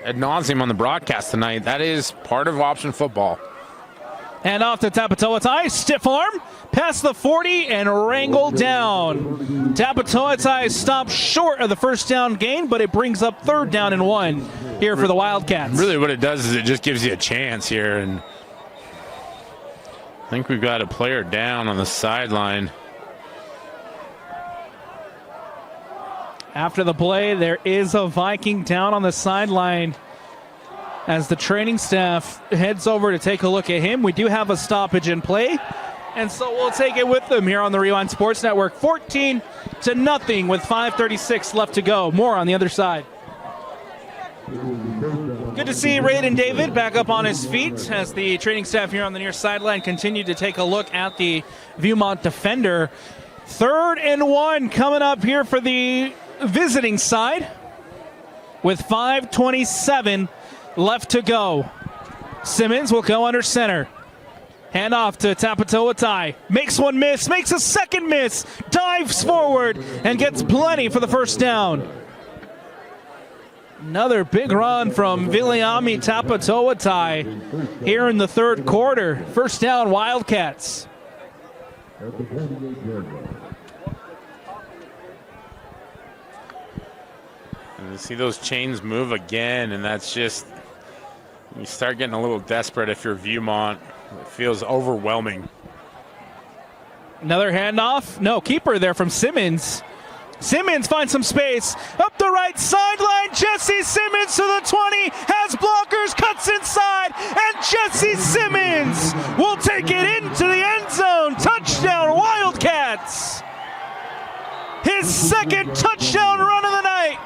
S2: ad nauseum on the broadcast tonight. That is part of option football.
S1: And off to Tapatoatai, stiff arm, past the 40 and wrangled down. Tapatoatai stopped short of the first down gain, but it brings up 3rd down and 1 here for the Wildcats.
S2: Really what it does is it just gives you a chance here, and I think we've got a player down on the sideline.
S1: After the play, there is a Viking down on the sideline as the training staff heads over to take a look at him. We do have a stoppage in play, and so we'll take it with them here on the Rewind Sports Network. 14-0 with 5:36 left to go. More on the other side. Good to see Raiden David back up on his feet as the training staff here on the near sideline continue to take a look at the Viewmont defender. 3rd and 1 coming up here for the visiting side with 5:27 left to go. Simmons will go under center. Hand off to Tapatoatai. Makes one miss, makes a second miss, dives forward, and gets plenty for the first down. Another big run from Viliami Tapatoatai here in the 3rd quarter. First down, Wildcats.
S2: And you see those chains move again, and that's just, you start getting a little desperate if you're Viewmont. It feels overwhelming.
S1: Another handoff. No, keeper there from Simmons. Simmons finds some space. Up the right sideline. Jesse Simmons to the 20. Has blockers. Cuts inside. And Jesse Simmons will take it into the end zone. Touchdown, Wildcats. His 2nd touchdown run of the night.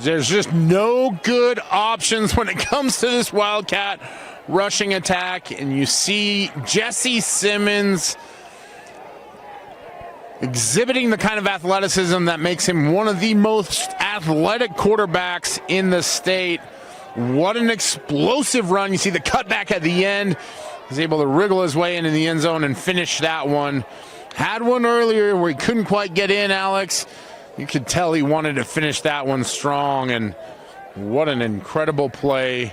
S2: There's just no good options when it comes to this Wildcat rushing attack, and you see Jesse Simmons exhibiting the kind of athleticism that makes him one of the most athletic quarterbacks in the state. What an explosive run. You see the cutback at the end. He's able to wriggle his way into the end zone and finish that one. Had one earlier where he couldn't quite get in, Alex. You could tell he wanted to finish that one strong, and what an incredible play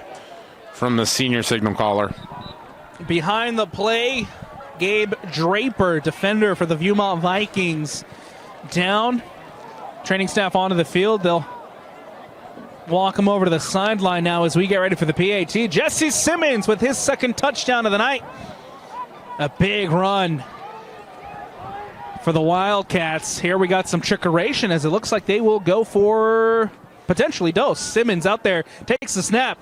S2: from the senior signal caller.
S1: Behind the play, Gabe Draper, defender for the Viewmont Vikings, down. Training staff onto the field. They'll walk him over to the sideline now as we get ready for the PAT. Jesse Simmons with his 2nd touchdown of the night. A big run for the Wildcats. Here we got some trickeration as it looks like they will go for potentially dose. Simmons out there, takes the snap.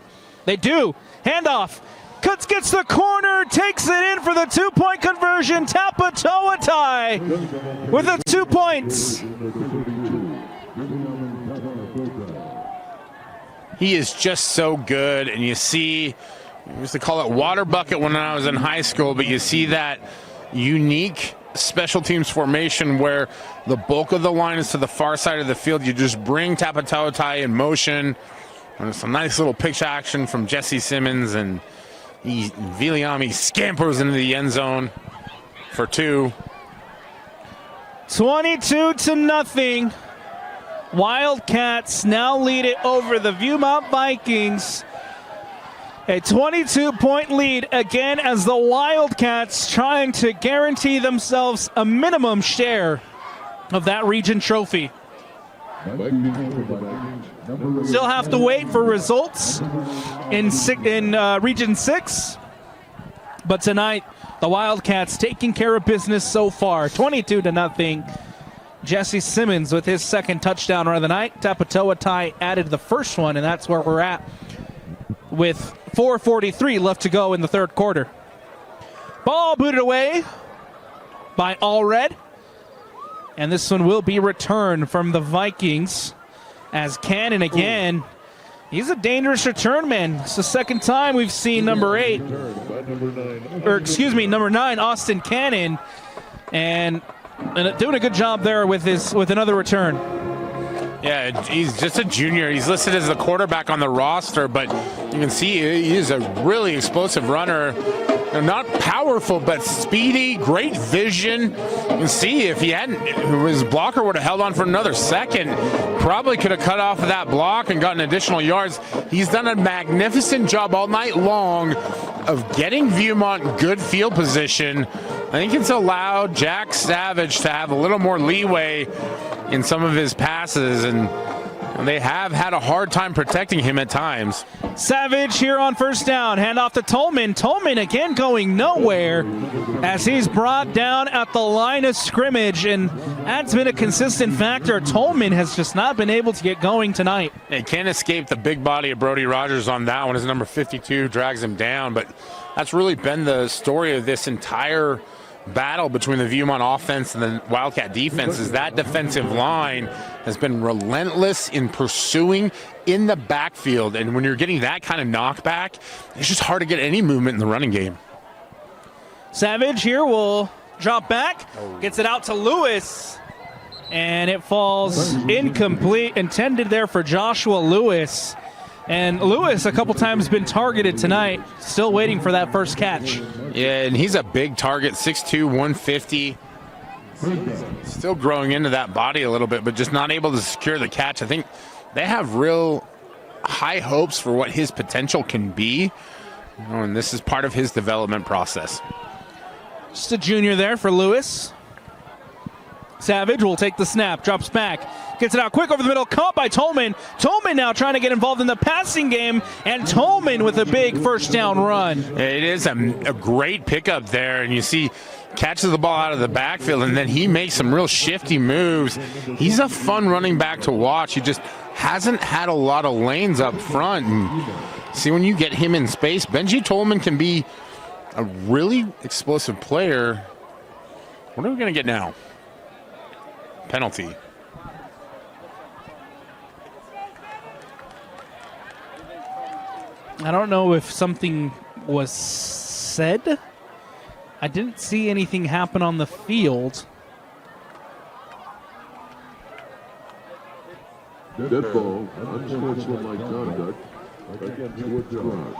S1: They do. Handoff. Cuts, gets the corner, takes it in for the 2-point conversion. Tapatoatai with the 2 points.
S2: He is just so good, and you see, we used to call it water bucket when I was in high school, but you see that unique special teams formation where the bulk of the line is to the far side of the field. You just bring Tapatoatai in motion. And some nice little pitch action from Jesse Simmons, and Viliami scampers into the end zone for 2.
S1: 22-0. Wildcats now lead it over the Viewmont Vikings. A 22-point lead again as the Wildcats trying to guarantee themselves a minimum share of that region trophy. Still have to wait for results in Region 6. But tonight, the Wildcats taking care of business so far. 22-0. Jesse Simmons with his 2nd touchdown run of the night. Tapatoatai added the first one, and that's where we're at with 4:43 left to go in the 3rd quarter. Ball booted away by Allred. And this one will be returned from the Vikings as Cannon again. He's a dangerous return man. It's the 2nd time we've seen number 9, Austin Cannon, and doing a good job there with another return.
S2: Yeah, he's just a junior. He's listed as the quarterback on the roster, but you can see he is a really explosive runner. Not powerful, but speedy, great vision. You can see if he hadn't, his blocker would have held on for another second, probably could have cut off of that block and gotten additional yards. He's done a magnificent job all night long of getting Viewmont good field position. I think it's allowed Jack Savage to have a little more leeway in some of his passes, and they have had a hard time protecting him at times.
S1: Savage here on first down. Hand off to Tolman. Tolman again going nowhere as he's brought down at the line of scrimmage, and that's been a consistent factor. Tolman has just not been able to get going tonight.
S2: They can't escape the big body of Brody Rogers on that one. His number 52 drags him down, but that's really been the story of this entire battle between the Viewmont offense and the Wildcat defense. Is that defensive line has been relentless in pursuing in the backfield, and when you're getting that kind of knockback, it's just hard to get any movement in the running game.
S1: Savage here will drop back, gets it out to Lewis, and it falls incomplete, intended there for Joshua Lewis. And Lewis a couple times been targeted tonight, still waiting for that first catch.
S2: Yeah, and he's a big target, 6'2", 150. Still growing into that body a little bit, but just not able to secure the catch. I think they have real high hopes for what his potential can be, and this is part of his development process.
S1: Just a junior there for Lewis. Savage will take the snap, drops back, gets it out quick over the middle, caught by Tolman. Tolman now trying to get involved in the passing game, and Tolman with a big first down run.
S2: It is a great pickup there, and you see catches the ball out of the backfield, and then he makes some real shifty moves. He's a fun running back to watch. He just hasn't had a lot of lanes up front. And see, when you get him in space, Benji Tolman can be a really explosive player. What are we going to get now? Penalty.
S1: I don't know if something was said. I didn't see anything happen on the field.
S4: Dead ball, unsportsmanlike conduct against Woods Cross.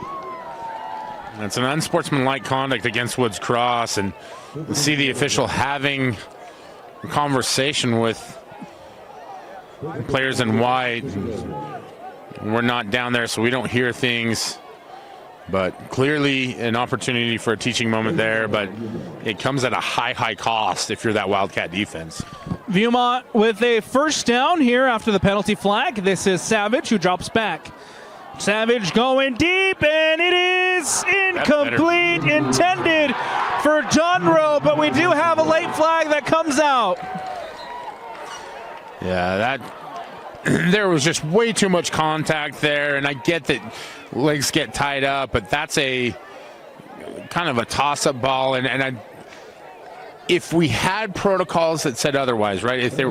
S2: That's an unsportsmanlike conduct against Woods Cross, and you see the official having a conversation with players in white. We're not down there, so we don't hear things, but clearly an opportunity for a teaching moment there, but it comes at a high cost if you're that Wildcat defense.
S1: Viewmont with a first down here after the penalty flag. This is Savage who drops back. Savage going deep, and it is incomplete, intended for Dunrow, but we do have a late flag that comes out.
S2: Yeah, that there was just way too much contact there, and I get that legs get tied up, but that's a kind of a toss-up ball, and if we had protocols that said otherwise, right? If there,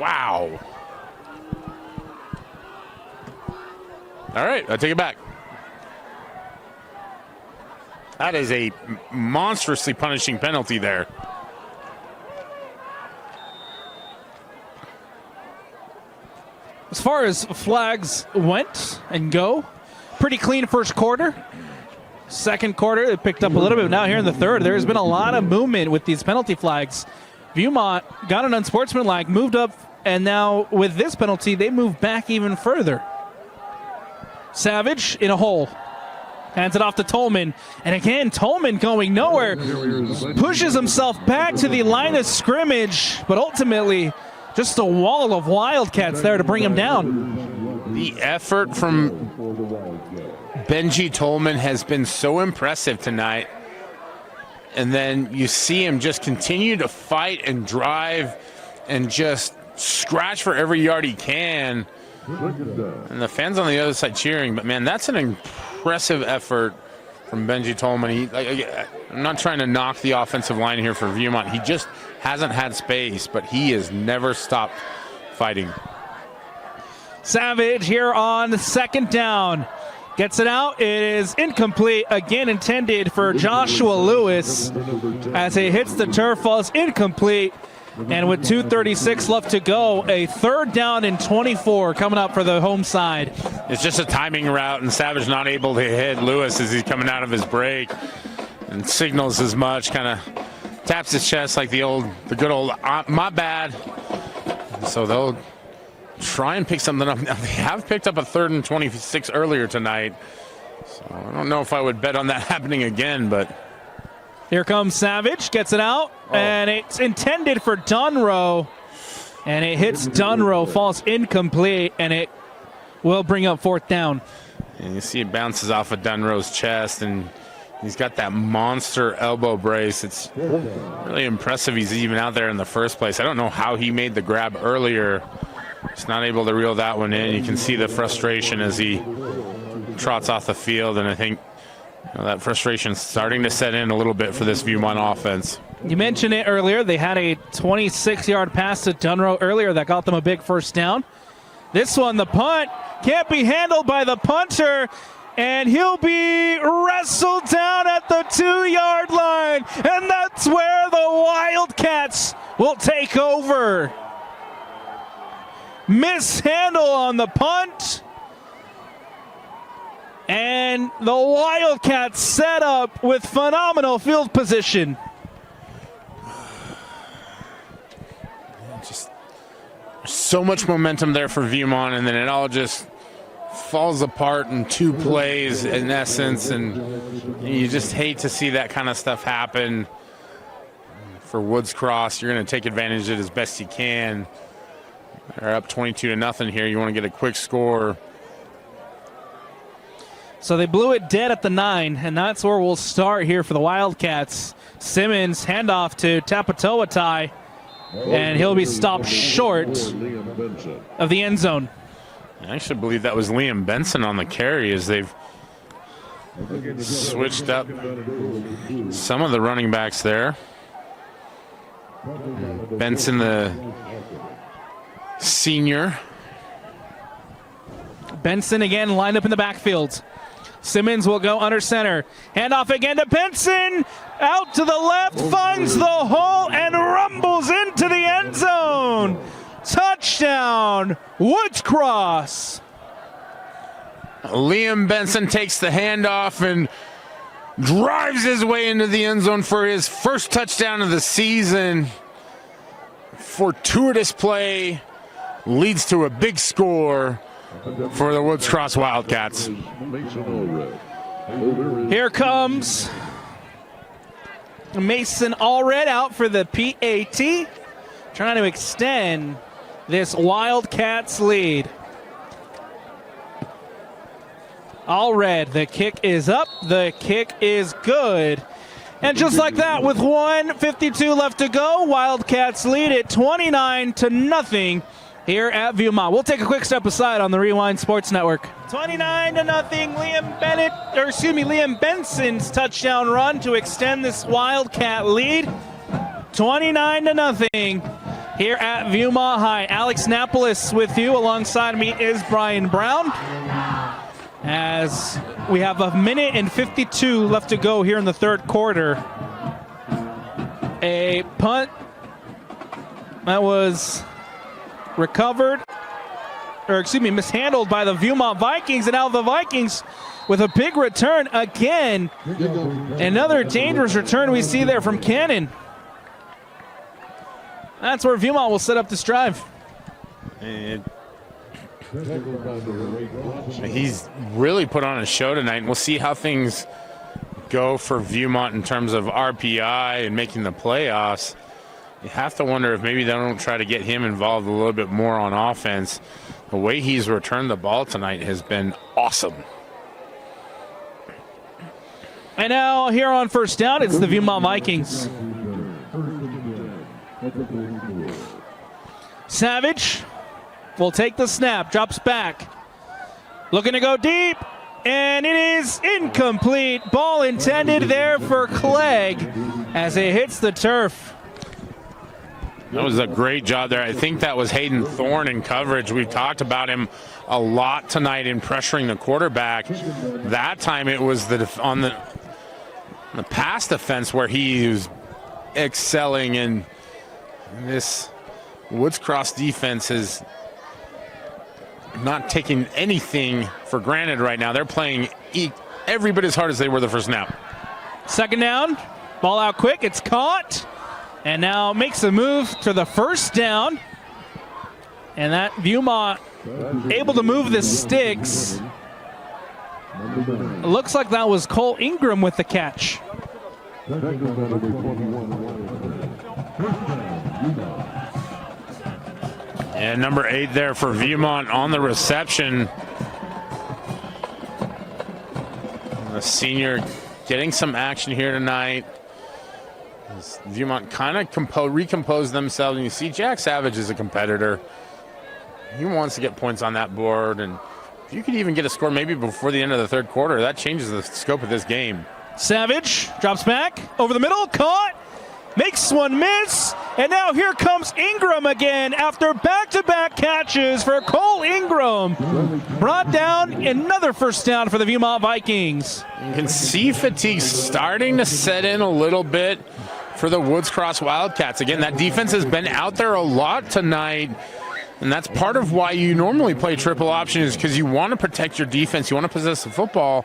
S2: wow. All right, I take it back. That is a monstrously punishing penalty there.
S1: As far as flags went and go, pretty clean first quarter. Second quarter, it picked up a little bit. Now here in the third, there's been a lot of movement with these penalty flags. Viewmont got an unsportsmanlike, moved up, and now with this penalty, they move back even further. Savage in a hole. Hands it off to Tolman. And again, Tolman going nowhere. Pushes himself back to the line of scrimmage, but ultimately just a wall of Wildcats there to bring him down.
S2: The effort from Benji Tolman has been so impressive tonight. And then you see him just continue to fight and drive and just scratch for every yard he can. And the fans on the other side cheering, but man, that's an impressive effort from Benji Tolman. I'm not trying to knock the offensive line here for Viewmont. He just hasn't had space, but he has never stopped fighting.
S1: Savage here on second down. Gets it out. It is incomplete. Again intended for Joshua Lewis as he hits the turf, falls incomplete. And with 2:36 left to go, a 3rd down and 24 coming up for the home side.
S2: It's just a timing route, and Savage not able to hit Lewis as he's coming out of his break, and signals as much, kind of taps his chest like the good old my bad. So they'll try and pick something up. Now, they have picked up a 3rd and 26 earlier tonight. So I don't know if I would bet on that happening again, but
S1: here comes Savage, gets it out, and it's intended for Dunrow, and it hits Dunrow, falls incomplete, and it will bring up 4th down.
S2: And you see it bounces off of Dunrow's chest, and he's got that monster elbow brace. It's really impressive he's even out there in the first place. I don't know how he made the grab earlier. He's not able to reel that one in. You can see the frustration as he trots off the field, and I think that frustration is starting to set in a little bit for this Viewmont offense.
S1: You mentioned it earlier. They had a 26-yard pass to Dunrow earlier that got them a big 1st down. This one, the punt, can't be handled by the punter, and he'll be wrestled down at the 2-yard line, and that's where the Wildcats will take over. Mishandle on the punt. And the Wildcats set up with phenomenal field position.
S2: Just so much momentum there for Viewmont, and then it all just falls apart in 2 plays in essence, and you just hate to see that kind of stuff happen. For Woods Cross, you're going to take advantage of it as best you can. They're up 22-0 here. You want to get a quick score.
S1: So they blew it dead at the 9, and that's where we'll start here for the Wildcats. Simmons, handoff to Tapatoatai, and he'll be stopped short of the end zone.
S2: I actually believe that was Liam Benson on the carry as they've switched up some of the running backs there. Benson, the senior.
S1: Benson again lined up in the backfield. Simmons will go under center. Handoff again to Benson. Out to the left, finds the hole, and rumbles into the end zone. Touchdown, Woods Cross.
S2: Liam Benson takes the handoff and drives his way into the end zone for his first touchdown of the season. Fortuitous play leads to a big score for the Woods Cross Wildcats.
S1: Here comes Mason Allred out for the PAT, trying to extend this Wildcats lead. Allred, the kick is up, the kick is good. And just like that, with 1:52 left to go, Wildcats lead it 29-0 here at Viewmont. We'll take a quick step aside on the Rewind Sports Network. 29-0, Liam Benson's touchdown run to extend this Wildcat lead. 29-0 here at Viewmont High. Alex Napolis with you. Alongside me is Brian Brown. As we have 1:52 left to go here in the 3rd quarter. A punt that was mishandled by the Viewmont Vikings, and now the Vikings with a big return again. Another dangerous return we see there from Cannon. That's where Viewmont will set up this drive.
S2: He's really put on a show tonight, and we'll see how things go for Viewmont in terms of RPI and making the playoffs. You have to wonder if maybe they don't try to get him involved a little bit more on offense. The way he's returned the ball tonight has been awesome.
S1: And now here on 1st down, it's the Viewmont Vikings. Savage will take the snap, drops back. Looking to go deep, and it is incomplete. Ball intended there for Clegg as it hits the turf.
S2: That was a great job there. I think that was Hayden Thorne in coverage. We've talked about him a lot tonight in pressuring the quarterback. That time it was on the pass defense where he was excelling, and This Woods Cross defense is not taking anything for granted right now. They're playing every bit as hard as they were the first snap.
S1: Second down, ball out quick, it's caught, and now makes a move to the first down. And that Viewmont able to move the sticks. It looks like that was Cole Ingram with the catch.
S2: And number 8 there for Viewmont on the reception. The senior getting some action here tonight. As Viewmont kind of recomposed themselves, and you see Jack Savage is a competitor. He wants to get points on that board, and if you could even get a score maybe before the end of the third quarter, that changes the scope of this game.
S1: Savage drops back over the middle, caught, makes one miss, and now here comes Ingram again after back-to-back catches for Cole Ingram. Brought down another first down for the Viewmont Vikings.
S2: You can see fatigue starting to set in a little bit for the Woods Cross Wildcats. Again, that defense has been out there a lot tonight, and that's part of why you normally play triple option, is because you want to protect your defense, you want to possess the football,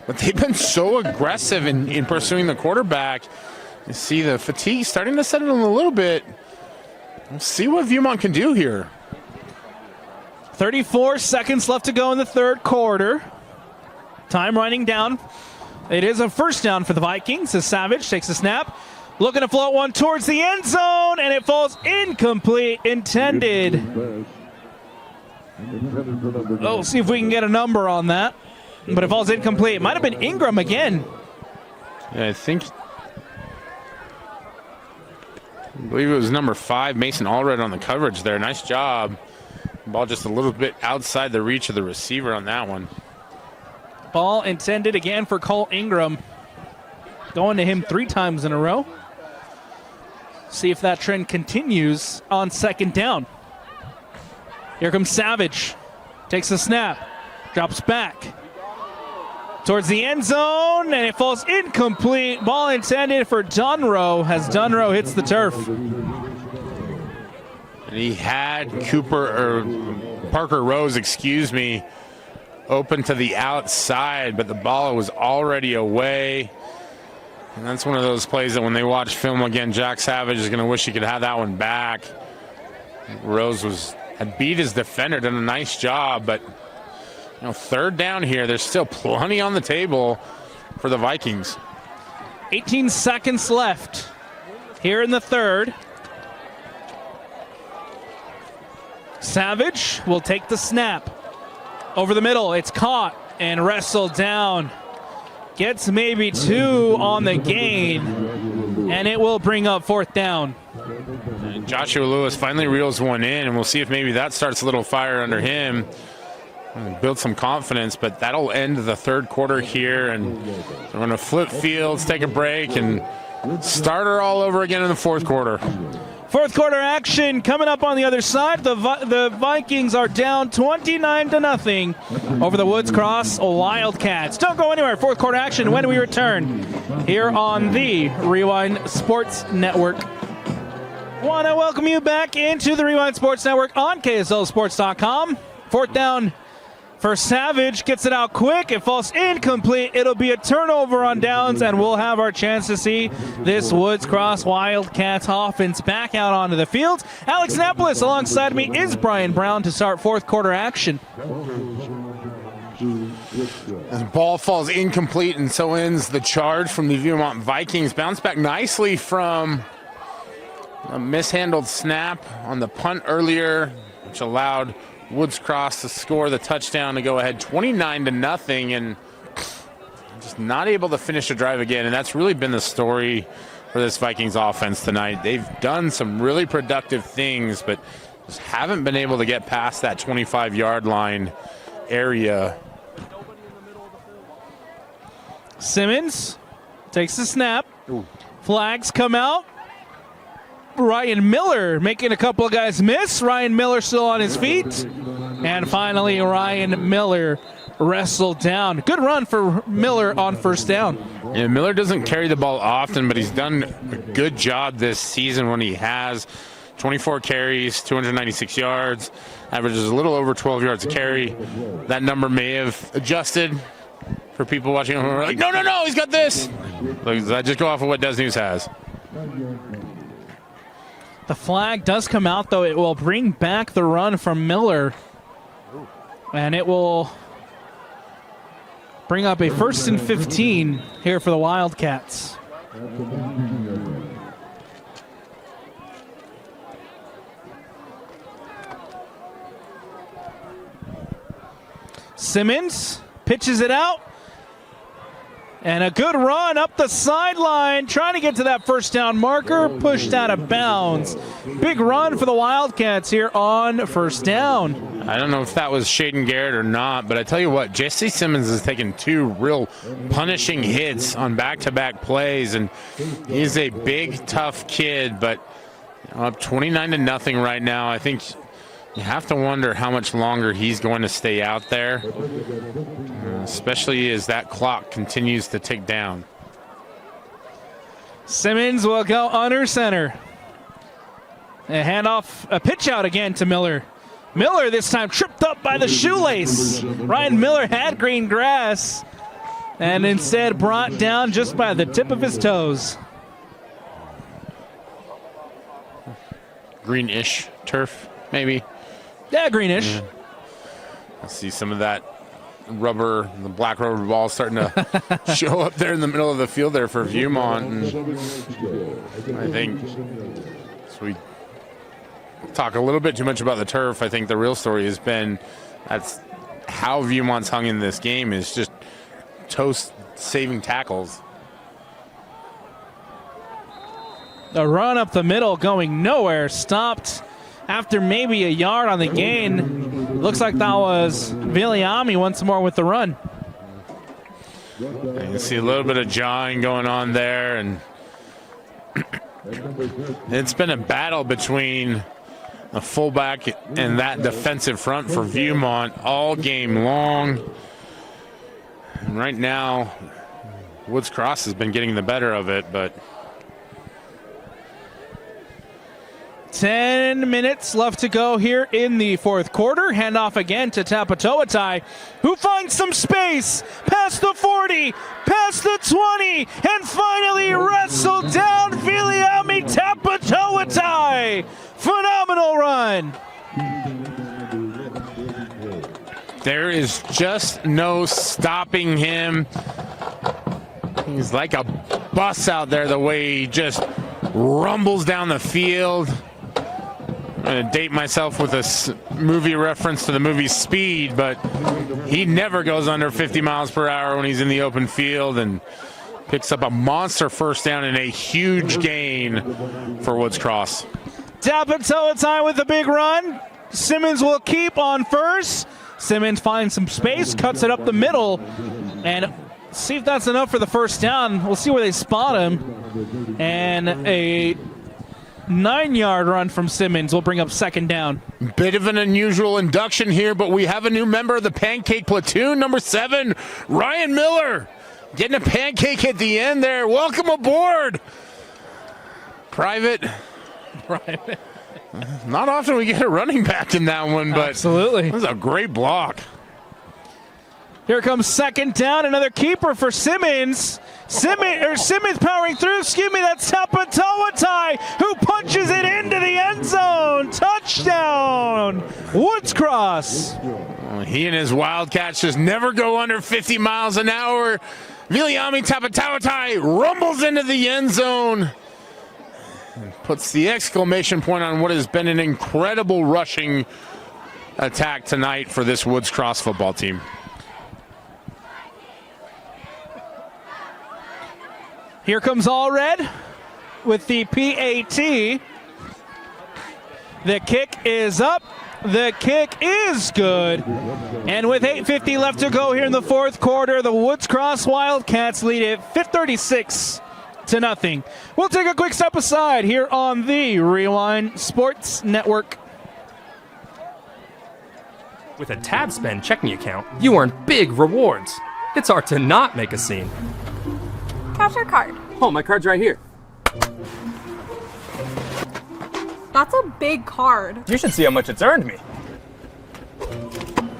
S2: but they've been so aggressive in pursuing the quarterback. You see the fatigue starting to set in a little bit. We'll see what Viewmont can do here.
S1: 34 seconds left to go in the third quarter. Time running down. It is a first down for the Vikings as Savage takes a snap. Looking to float one towards the end zone, and it falls incomplete. Intended. Oh, see if we can get a number on that. But it falls incomplete. It might have been Ingram again.
S2: Yeah, I believe it was number 5, Mason Allred, on the coverage there. Nice job. Ball just a little bit outside the reach of the receiver on that one.
S1: Ball intended again for Cole Ingram. Going to him 3 times in a row. See if that trend continues on second down. Here comes Savage. Takes a snap. Drops back. Towards the end zone, and it falls incomplete. Ball intended for Dunrow as Dunrow hits the turf.
S2: And he had Parker Rose, open to the outside, but the ball was already away. And that's one of those plays that when they watch film again, Jack Savage is going to wish he could have that one back. Rose had beat his defender, done a nice job, but third down here, there's still plenty on the table for the Vikings.
S1: 18 seconds left here in the third. Savage will take the snap. Over the middle, it's caught and wrestled down. Gets maybe 2 on the gain, and it will bring up fourth down.
S2: And Joshua Lewis finally reels one in, and we'll see if maybe that starts a little fire under him. Build some confidence, but that'll end the third quarter here, and we're going to flip fields, take a break, and start her all over again in the fourth quarter.
S1: Fourth quarter action coming up on the other side. The Vikings are down 29-0 over the Woods Cross Wildcats. Don't go anywhere. Fourth quarter action when we return here on the Rewind Sports Network. Want to welcome you back into the Rewind Sports Network on KSLSports.com. Fourth down for Savage, gets it out quick, it falls incomplete. It'll be a turnover on downs, and we'll have our chance to see this Woods Cross Wildcats offense back out onto the field. Alex Napolis alongside me is Brian Brown to start fourth quarter action.
S2: The ball falls incomplete, and so ends the charge from the Viewmont Vikings. Bounce back nicely from a mishandled snap on the punt earlier, which allowed Woods Cross to score the touchdown to go ahead 29-0, and just not able to finish the drive again. And that's really been the story for this Vikings offense tonight. They've done some really productive things, but just haven't been able to get past that 25-yard line area.
S1: Simmons takes the snap. Flags come out. Ryan Miller making a couple of guys miss. Ryan Miller still on his feet. And finally, Ryan Miller wrestled down. Good run for Miller on first down.
S2: Yeah, Miller doesn't carry the ball often, but he's done a good job this season when he has. 24 carries, 296 yards, averages a little over 12 yards a carry. That number may have adjusted for people watching. Who are like, no, he's got this. I just go off of what Des News has.
S1: The flag does come out, though. It will bring back the run from Miller. And it will bring up a 1st and 15 here for the Wildcats. Simmons pitches it out. And a good run up the sideline, trying to get to that first down marker, pushed out of bounds. Big run for the Wildcats here on first down.
S2: I don't know if that was Shaden Garrett or not, but I tell you what, Jesse Simmons has taken 2 real punishing hits on back-to-back plays, and he's a big, tough kid, but up 29-0 right now. I think you have to wonder how much longer he's going to stay out there, especially as that clock continues to tick down.
S1: Simmons will go under center. A handoff, a pitch out again to Miller. Miller this time tripped up by the shoelace. Ryan Miller had green grass and instead brought down just by the tip of his toes.
S2: Greenish turf, maybe.
S1: Yeah, greenish.
S2: Yeah. I see some of that rubber, the black rubber ball starting to show up there in the middle of the field there for Viewmont. And I think so we talk a little bit too much about the turf. I think the real story has been that's how Viewmont's hung in this game is just toast saving tackles.
S1: A run up the middle going nowhere, stopped after maybe a yard on the gain. Looks like that was Viliami once more with the run.
S2: You can see a little bit of jawing going on there, and it's been a battle between a fullback and that defensive front for Viewmont all game long. And right now, Woods Cross has been getting the better of it, but
S1: 10 minutes left to go here in the fourth quarter. Handoff again to Tapatoatai, who finds some space past the 40, past the 20, and finally wrestled down Viliami Tapatoatai. Phenomenal run.
S2: there is just no stopping him. He's like a bus out there the way he just rumbles down the field. I'm going to date myself with a movie reference to the movie Speed, but he never goes under 50 miles per hour when he's in the open field, and picks up a monster first down and a huge gain for Woods Cross.
S1: Tapatoatai with a big run. Simmons will keep on first. Simmons finds some space, cuts it up the middle, and see if that's enough for the first down. We'll see where they spot him. And a 9-yard run from Simmons will bring up second down.
S2: Bit of an unusual induction here, but we have a new member of the Pancake Platoon, number 7, Ryan Miller. Getting a pancake at the end there. Welcome aboard, Private. Not often we get a running back in that one, but
S1: absolutely.
S2: That was a great block.
S1: Here comes second down, another keeper for Simmons. Simmons powering through, that's Tapatoatai, who punches it into the end zone. Touchdown, Woods Cross.
S2: He and his Wildcats just never go under 50 miles an hour. Viliami Tapatoatai rumbles into the end zone and puts the exclamation point on what has been an incredible rushing attack tonight for this Woods Cross football team.
S1: Here comes All Red with the PAT. The kick is up. The kick is good. And with 8:50 left to go here in the fourth quarter, the Woods Cross Wildcats lead it 36-0. We'll take a quick step aside here on the Rewind Sports Network.
S5: With a tab spend checking account, you earn big rewards. It's hard to not make a scene.
S6: Cash or card?
S5: Oh, my card's right here.
S6: That's a big card.
S5: You should see how much it's earned me.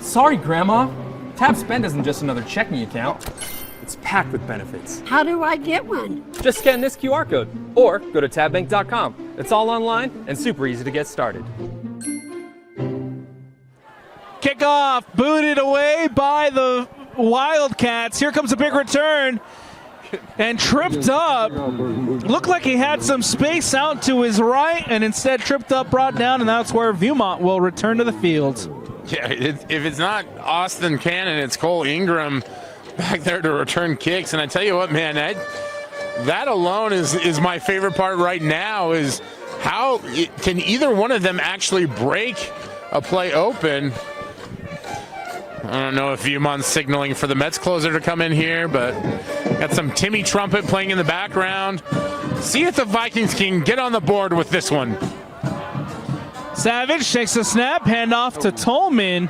S5: Sorry, Grandma. Tab Spend isn't just another checking account. It's packed with benefits.
S7: How do I get one?
S5: Just scan this QR code or go to tabbank.com. It's all online and super easy to get started.
S1: Kickoff booted away by the Wildcats. Here comes a big return. And tripped up. Looked like he had some space out to his right and instead tripped up, brought down, and that's where Viewmont will return to the field.
S2: Yeah, if it's not Austin Cannon, it's Cole Ingram back there to return kicks. And I tell you what, man, that alone is my favorite part right now, is how can either one of them actually break a play open. I don't know if Viewmont's signaling for the Mets closer to come in here, but got some Timmy Trumpet playing in the background. See if the Vikings can get on the board with this one.
S1: Savage takes a snap, handoff to Tolman.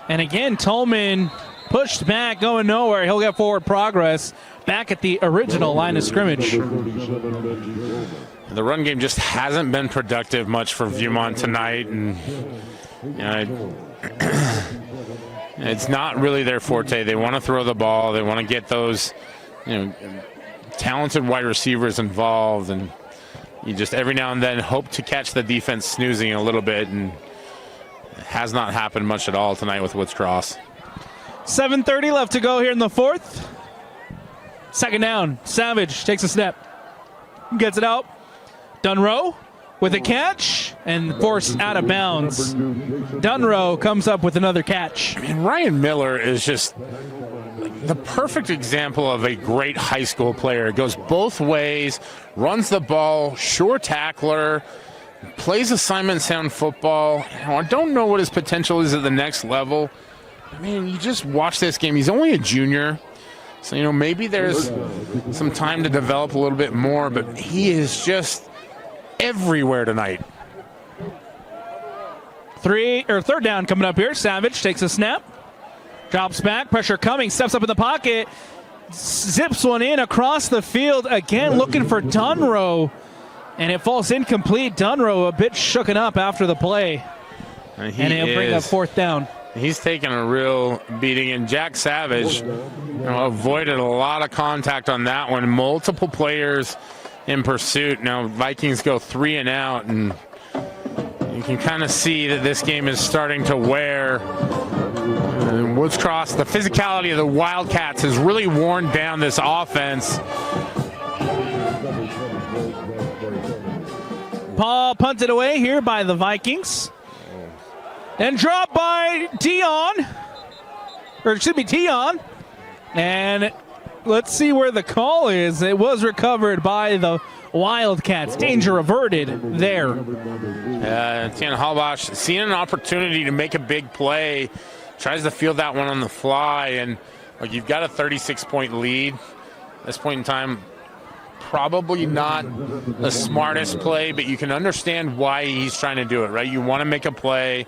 S1: And again, Tolman pushed back, going nowhere. He'll get forward progress back at the original line of scrimmage.
S2: The run game just hasn't been productive much for Viewmont tonight, and it's not really their forte. They want to throw the ball. They want to get those, talented wide receivers involved, and you just every now and then hope to catch the defense snoozing a little bit, and it has not happened much at all tonight with Woods Cross.
S1: 7:30 left to go here in the fourth. Second down. Savage takes a snap, gets it out. Dunrow with a catch and forced out of bounds. Dunrow comes up with another catch.
S2: And Ryan Miller is just the perfect example of a great high school player. Goes both ways, runs the ball, sure tackler, plays assignment sound football. I don't know what his potential is at the next level. I mean, you just watch this game. He's only a junior, so maybe there's some time to develop a little bit more, but he is just everywhere tonight.
S1: Third down coming up here. Savage takes a snap, drops back, pressure coming, steps up in the pocket, zips one in across the field, again looking for Dunrow, and it falls incomplete. Dunrow a bit shooken up after the play, and he'll bring up fourth down.
S2: He's taken a real beating, and Jack Savage avoided a lot of contact on that one. Multiple players in pursuit. Now Vikings go 3 and out, and you can kind of see that this game is starting to wear. Woods Cross, the physicality of the Wildcats has really worn down this offense.
S1: Paul punted away here by the Vikings. And dropped by Tion. And let's see where the call is. It was recovered by the Wildcats. Danger averted there.
S2: Tion Halbach seeing an opportunity to make a big play. Tries to field that one on the fly. And you've got a 36-point lead. At this point in time, probably not the smartest play, but you can understand why he's trying to do it, right? You want to make a play.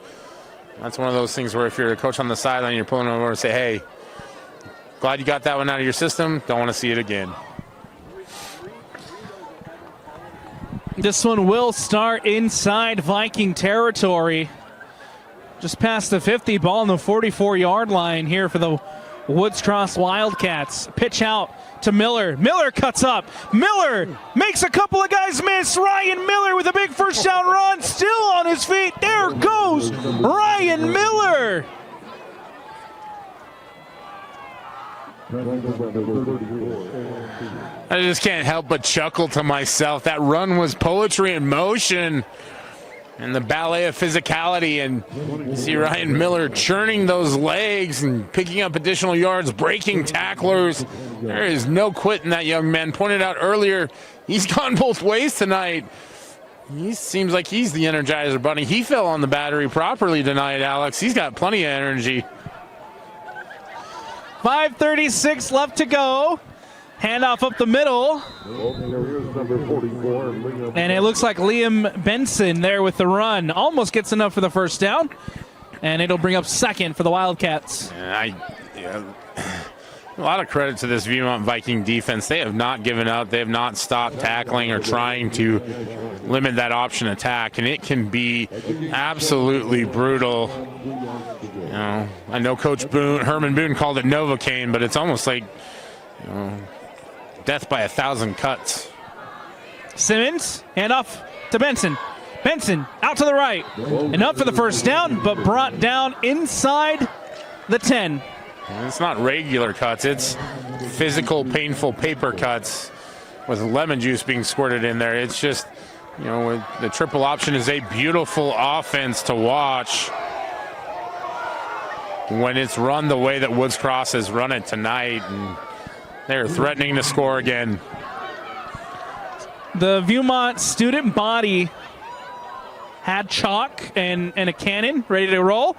S2: That's one of those things where if you're a coach on the sideline, you're pulling over and say, hey, glad you got that one out of your system. Don't want to see it again.
S1: This one will start inside Viking territory. Just past the 50, ball on the 44-yard line here for the Woods Cross Wildcats. Pitch out to Miller. Miller cuts up. Miller makes a couple of guys miss. Ryan Miller with a big first down run. Still on his feet. There goes Ryan Miller.
S2: I just can't help but chuckle to myself. That run was poetry in motion and the ballet of physicality. And you see Ryan Miller churning those legs and picking up additional yards, breaking tacklers. There is no quit in that young man. Pointed out earlier, he's gone both ways tonight. He seems like he's the Energizer Bunny. He fell on the battery properly tonight, Alex. He's got plenty of energy.
S1: 5:36 left to go. Handoff up the middle. And it looks like Liam Benson there with the run. Almost gets enough for the first down. And it'll bring up second for the Wildcats.
S2: A lot of credit to this Viewmont Viking defense. They have not given up. They have not stopped tackling or trying to limit that option attack, and it can be absolutely brutal. You know, I know Coach Herman Boone called it Novocaine, but it's almost like, you know, death by 1,000 cuts.
S1: Simmons, handoff to Benson. Benson out to the right. And up for the first down, but brought down inside the 10.
S2: And it's not regular cuts. It's physical, painful paper cuts with lemon juice being squirted in there. It's just, you know, the triple option is a beautiful offense to watch when it's run the way that Woods Cross has run it tonight. And they're threatening to score again.
S1: The Viewmont student body had chalk and a cannon ready to roll.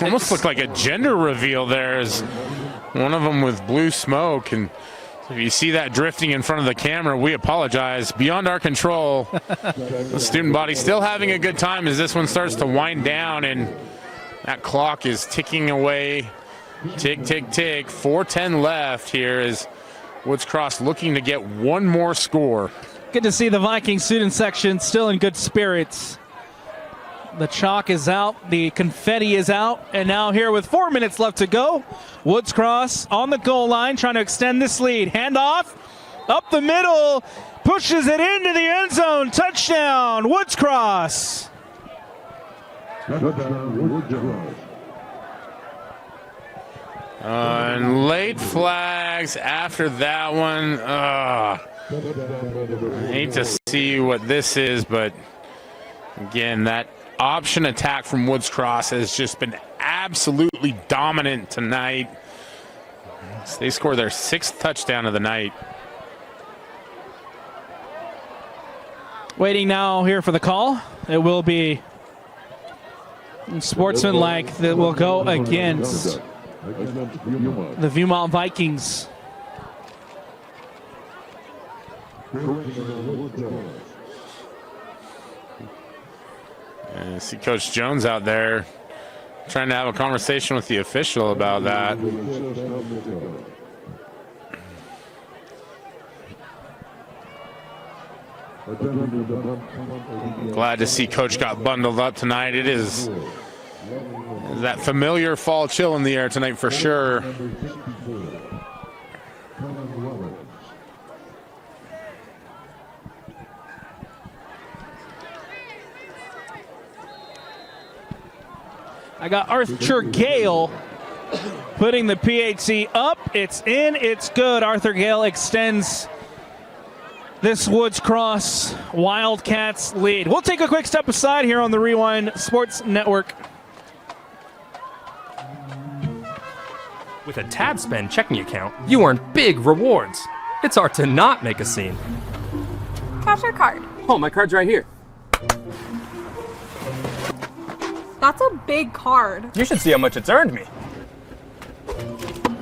S2: Almost looked like a gender reveal there. As one of them with blue smoke, and if you see that drifting in front of the camera, we apologize. Beyond our control. The student body still having a good time as this one starts to wind down, and that clock is ticking away. Tick, tick, tick. 4:10 left here as Woods Cross looking to get one more score.
S1: Good to see the Viking student section still in good spirits. The chalk is out, the confetti is out, and now here with 4 minutes left to go, Woods Cross on the goal line trying to extend this lead. Handoff up the middle, pushes it into the end zone. Touchdown, Woods Cross.
S2: And late flags after that one. I hate to see what this is, but again, that option attack from Woods Cross has just been absolutely dominant tonight. They score their 6th touchdown of the night.
S1: Waiting now here for the call. It will be sportsmanlike that will go against the Viewmont Vikings.
S2: And I see Coach Jones out there trying to have a conversation with the official about that. Glad to see Coach got bundled up tonight. It is that familiar fall chill in the air tonight for sure.
S1: I got Arthur Gale putting the PHC up. It's in, it's good. Arthur Gale extends this Woods Cross Wildcats lead. We'll take a quick step aside here on the Rewind Sports Network.
S5: With a tab spend checking account, you earn big rewards. It's hard to not make a scene.
S6: Cash or card?
S5: Oh, my card's right here.
S6: That's a big card.
S5: You should see how much it's earned me.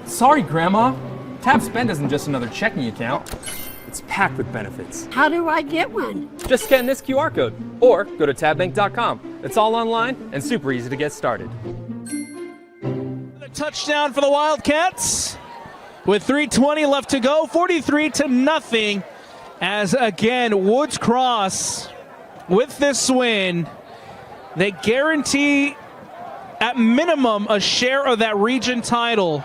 S5: Sorry, Grandma. Tab Spend isn't just another checking account. It's packed with benefits.
S7: How do I get one?
S5: Just scan this QR code or go to tabbank.com. It's all online and super easy to get started.
S1: The touchdown for the Wildcats with 3:20 left to go, 43-0. As again, Woods Cross with this win, they guarantee at minimum a share of that region title.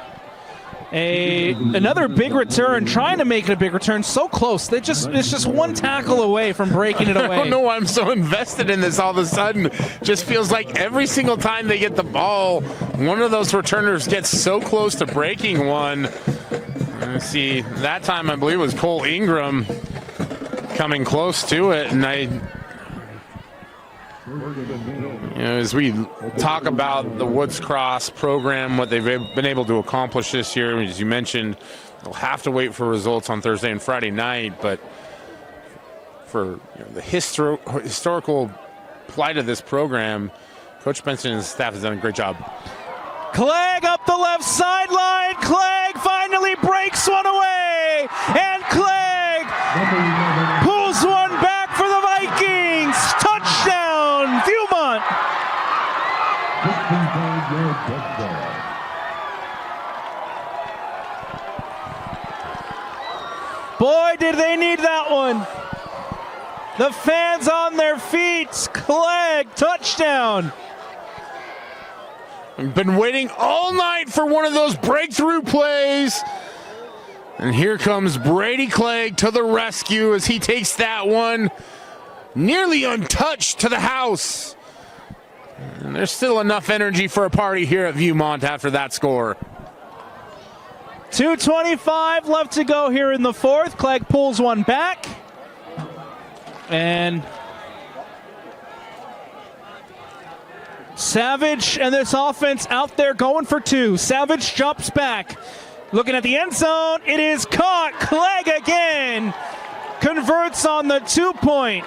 S1: Another big return, trying to make it a big return, so close. It's just one tackle away from breaking it away.
S2: I don't know why I'm so invested in this all of a sudden. Just feels like every single time they get the ball, one of those returners gets so close to breaking one. Let's see, that time I believe it was Cole Ingram coming close to it, and as we talk about the Woods Cross program, what they've been able to accomplish this year, as you mentioned, they'll have to wait for results on Thursday and Friday night, but for the historical plight of this program, Coach Benson and his staff has done a great job.
S1: Clegg up the left sideline. Clegg finally breaks one away, and Clegg pulls one back for the Vikings. Touchdown, Viewmont. Boy, did they need that one. The fans on their feet. Clegg, touchdown.
S2: We've been waiting all night for one of those breakthrough plays. And here comes Brady Clegg to the rescue as he takes that one nearly untouched to the house. And there's still enough energy for a party here at Viewmont after that score.
S1: 2:25 left to go here in the fourth. Clegg pulls one back. And Savage and this offense out there going for two. Savage jumps back. Looking at the end zone. It is caught. Clegg again converts on the 2-point.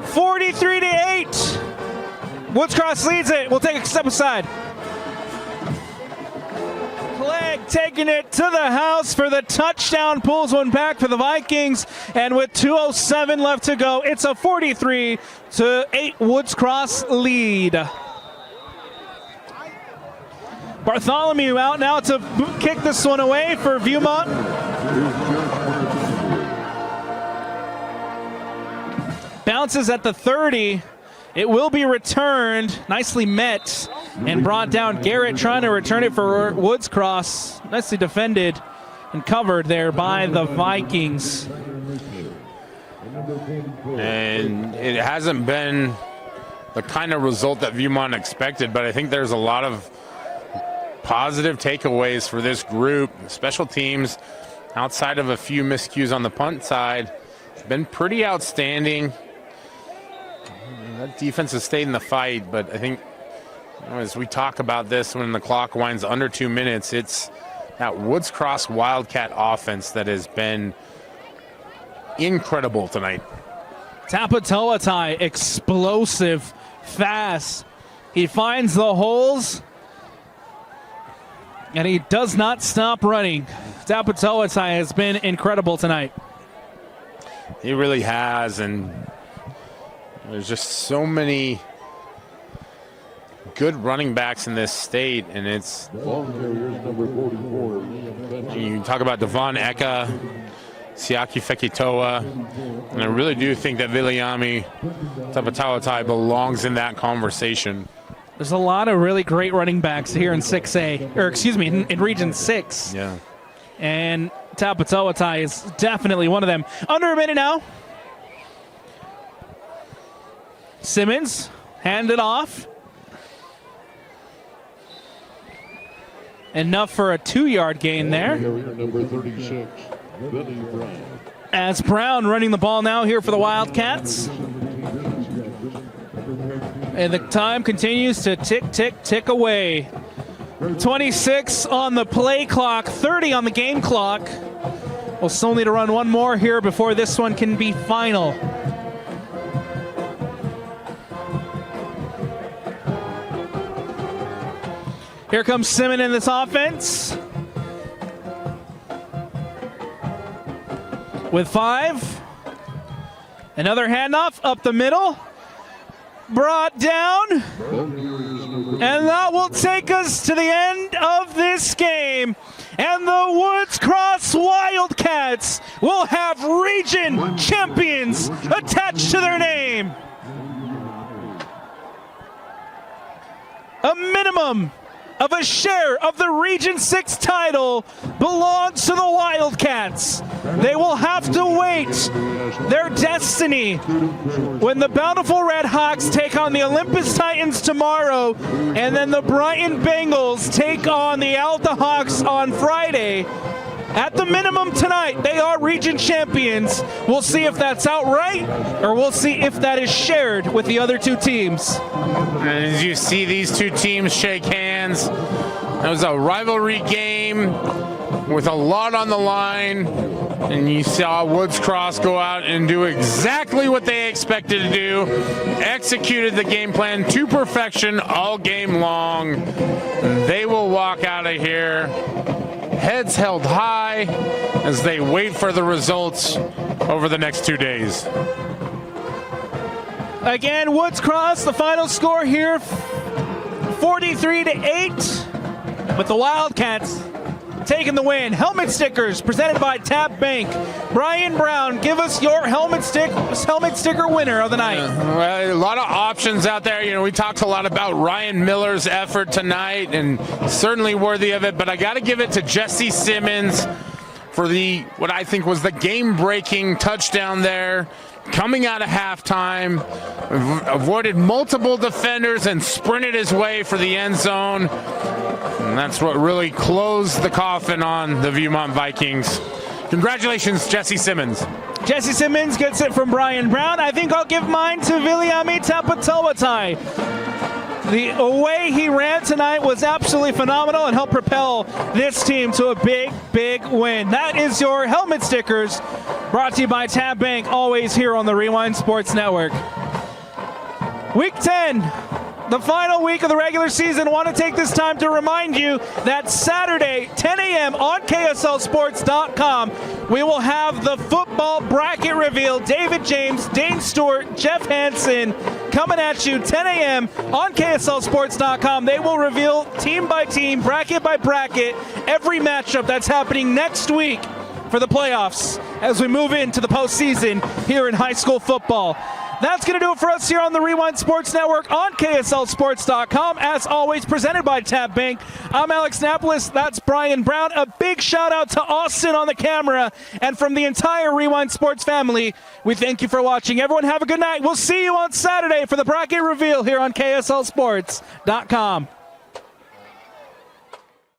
S1: 43-8. Woods Cross leads it. We'll take a step aside. Clegg taking it to the house for the touchdown, pulls one back for the Vikings, and with 2:07 left to go, it's a 43-8 Woods Cross lead. Bartholomew out now to kick this one away for Viewmont. Bounces at the 30. It will be returned. Nicely met and brought down. Garrett trying to return it for Woods Cross. Nicely defended and covered there by the Vikings.
S2: And it hasn't been the kind of result that Viewmont expected, but I think there's a lot of positive takeaways for this group. Special teams, outside of a few miscues on the punt side, has been pretty outstanding. That defense has stayed in the fight, but I think as we talk about this when the clock winds under 2 minutes, it's that Woods Cross Wildcat offense that has been incredible tonight.
S1: Tapatoatai, explosive, fast. He finds the holes, and he does not stop running. Tapatoatai has been incredible tonight.
S2: He really has, and there's just so many good running backs in this state, and it's you talk about Devon Eka, Siaki Fekitoa, and I really do think that Viliami Tapatawatai belongs in that conversation.
S1: There's a lot of really great running backs here in 6A, or excuse me, in Region 6.
S2: Yeah.
S1: And Tapatoatai is definitely one of them. Under a minute now. Simmons, hand it off. Enough for a 2-yard gain there.
S4: Number 36, Benny Brown.
S1: As Brown running the ball now here for the Wildcats. And the time continues to tick, tick, tick away. 26 on the play clock, 30 on the game clock. We'll still need to run one more here before this one can be final. Here comes Simmons in this offense. With 5. Another handoff up the middle. Brought down. And that will take us to the end of this game. And the Woods Cross Wildcats will have region champions attached to their name. A minimum of a share of the Region 6 title belongs to the Wildcats. They will have to wait their destiny when the Bountiful Redhawks take on the Olympus Titans tomorrow, and then the Brighton Bengals take on the Alta Hawks on Friday. At the minimum tonight, they are region champions. We'll see if that's outright, or we'll see if that is shared with the other two teams.
S2: And as you see these two teams shake hands, it was a rivalry game with a lot on the line, and you saw Woods Cross go out and do exactly what they expected to do, executed the game plan to perfection all game long. They will walk out of here heads held high as they wait for the results over the next 2 days.
S1: Again, Woods Cross, the final score here, 43-8, with the Wildcats taking the win. Helmet stickers presented by Tab Bank. Brian Brown, give us your helmet sticker winner of the night.
S2: Well, a lot of options out there. You know, we talked a lot about Ryan Miller's effort tonight, and certainly worthy of it, but I got to give it to Jesse Simmons for what I think was the game-breaking touchdown there, coming out of halftime, avoided multiple defenders and sprinted his way for the end zone. And that's what really closed the coffin on the Viewmont Vikings. Congratulations, Jesse Simmons.
S1: Jesse Simmons gets it from Brian Brown. I think I'll give mine to Viliami Tapatawatai. The way he ran tonight was absolutely phenomenal and helped propel this team to a big, big win. That is your helmet stickers, brought to you by Tab Bank, always here on the Rewind Sports Network. Week 10, the final week of the regular season. I want to take this time to remind you that Saturday, 10 a.m. on KSLSports.com, we will have the football bracket reveal. David James, Dane Stewart, Jeff Hansen coming at you 10 a.m. on KSLSports.com. They will reveal team by team, bracket by bracket, every matchup that's happening next week for the playoffs as we move into the postseason here in high school football. That's going to do it for us here on the Rewind Sports Network on KSLSports.com. As always, presented by Tab Bank. I'm Alex Napolis. That's Brian Brown. A big shout out to Austin on the camera. And from the entire Rewind Sports family, we thank you for watching. Everyone have a good night. We'll see you on Saturday for the bracket reveal here on KSLSports.com.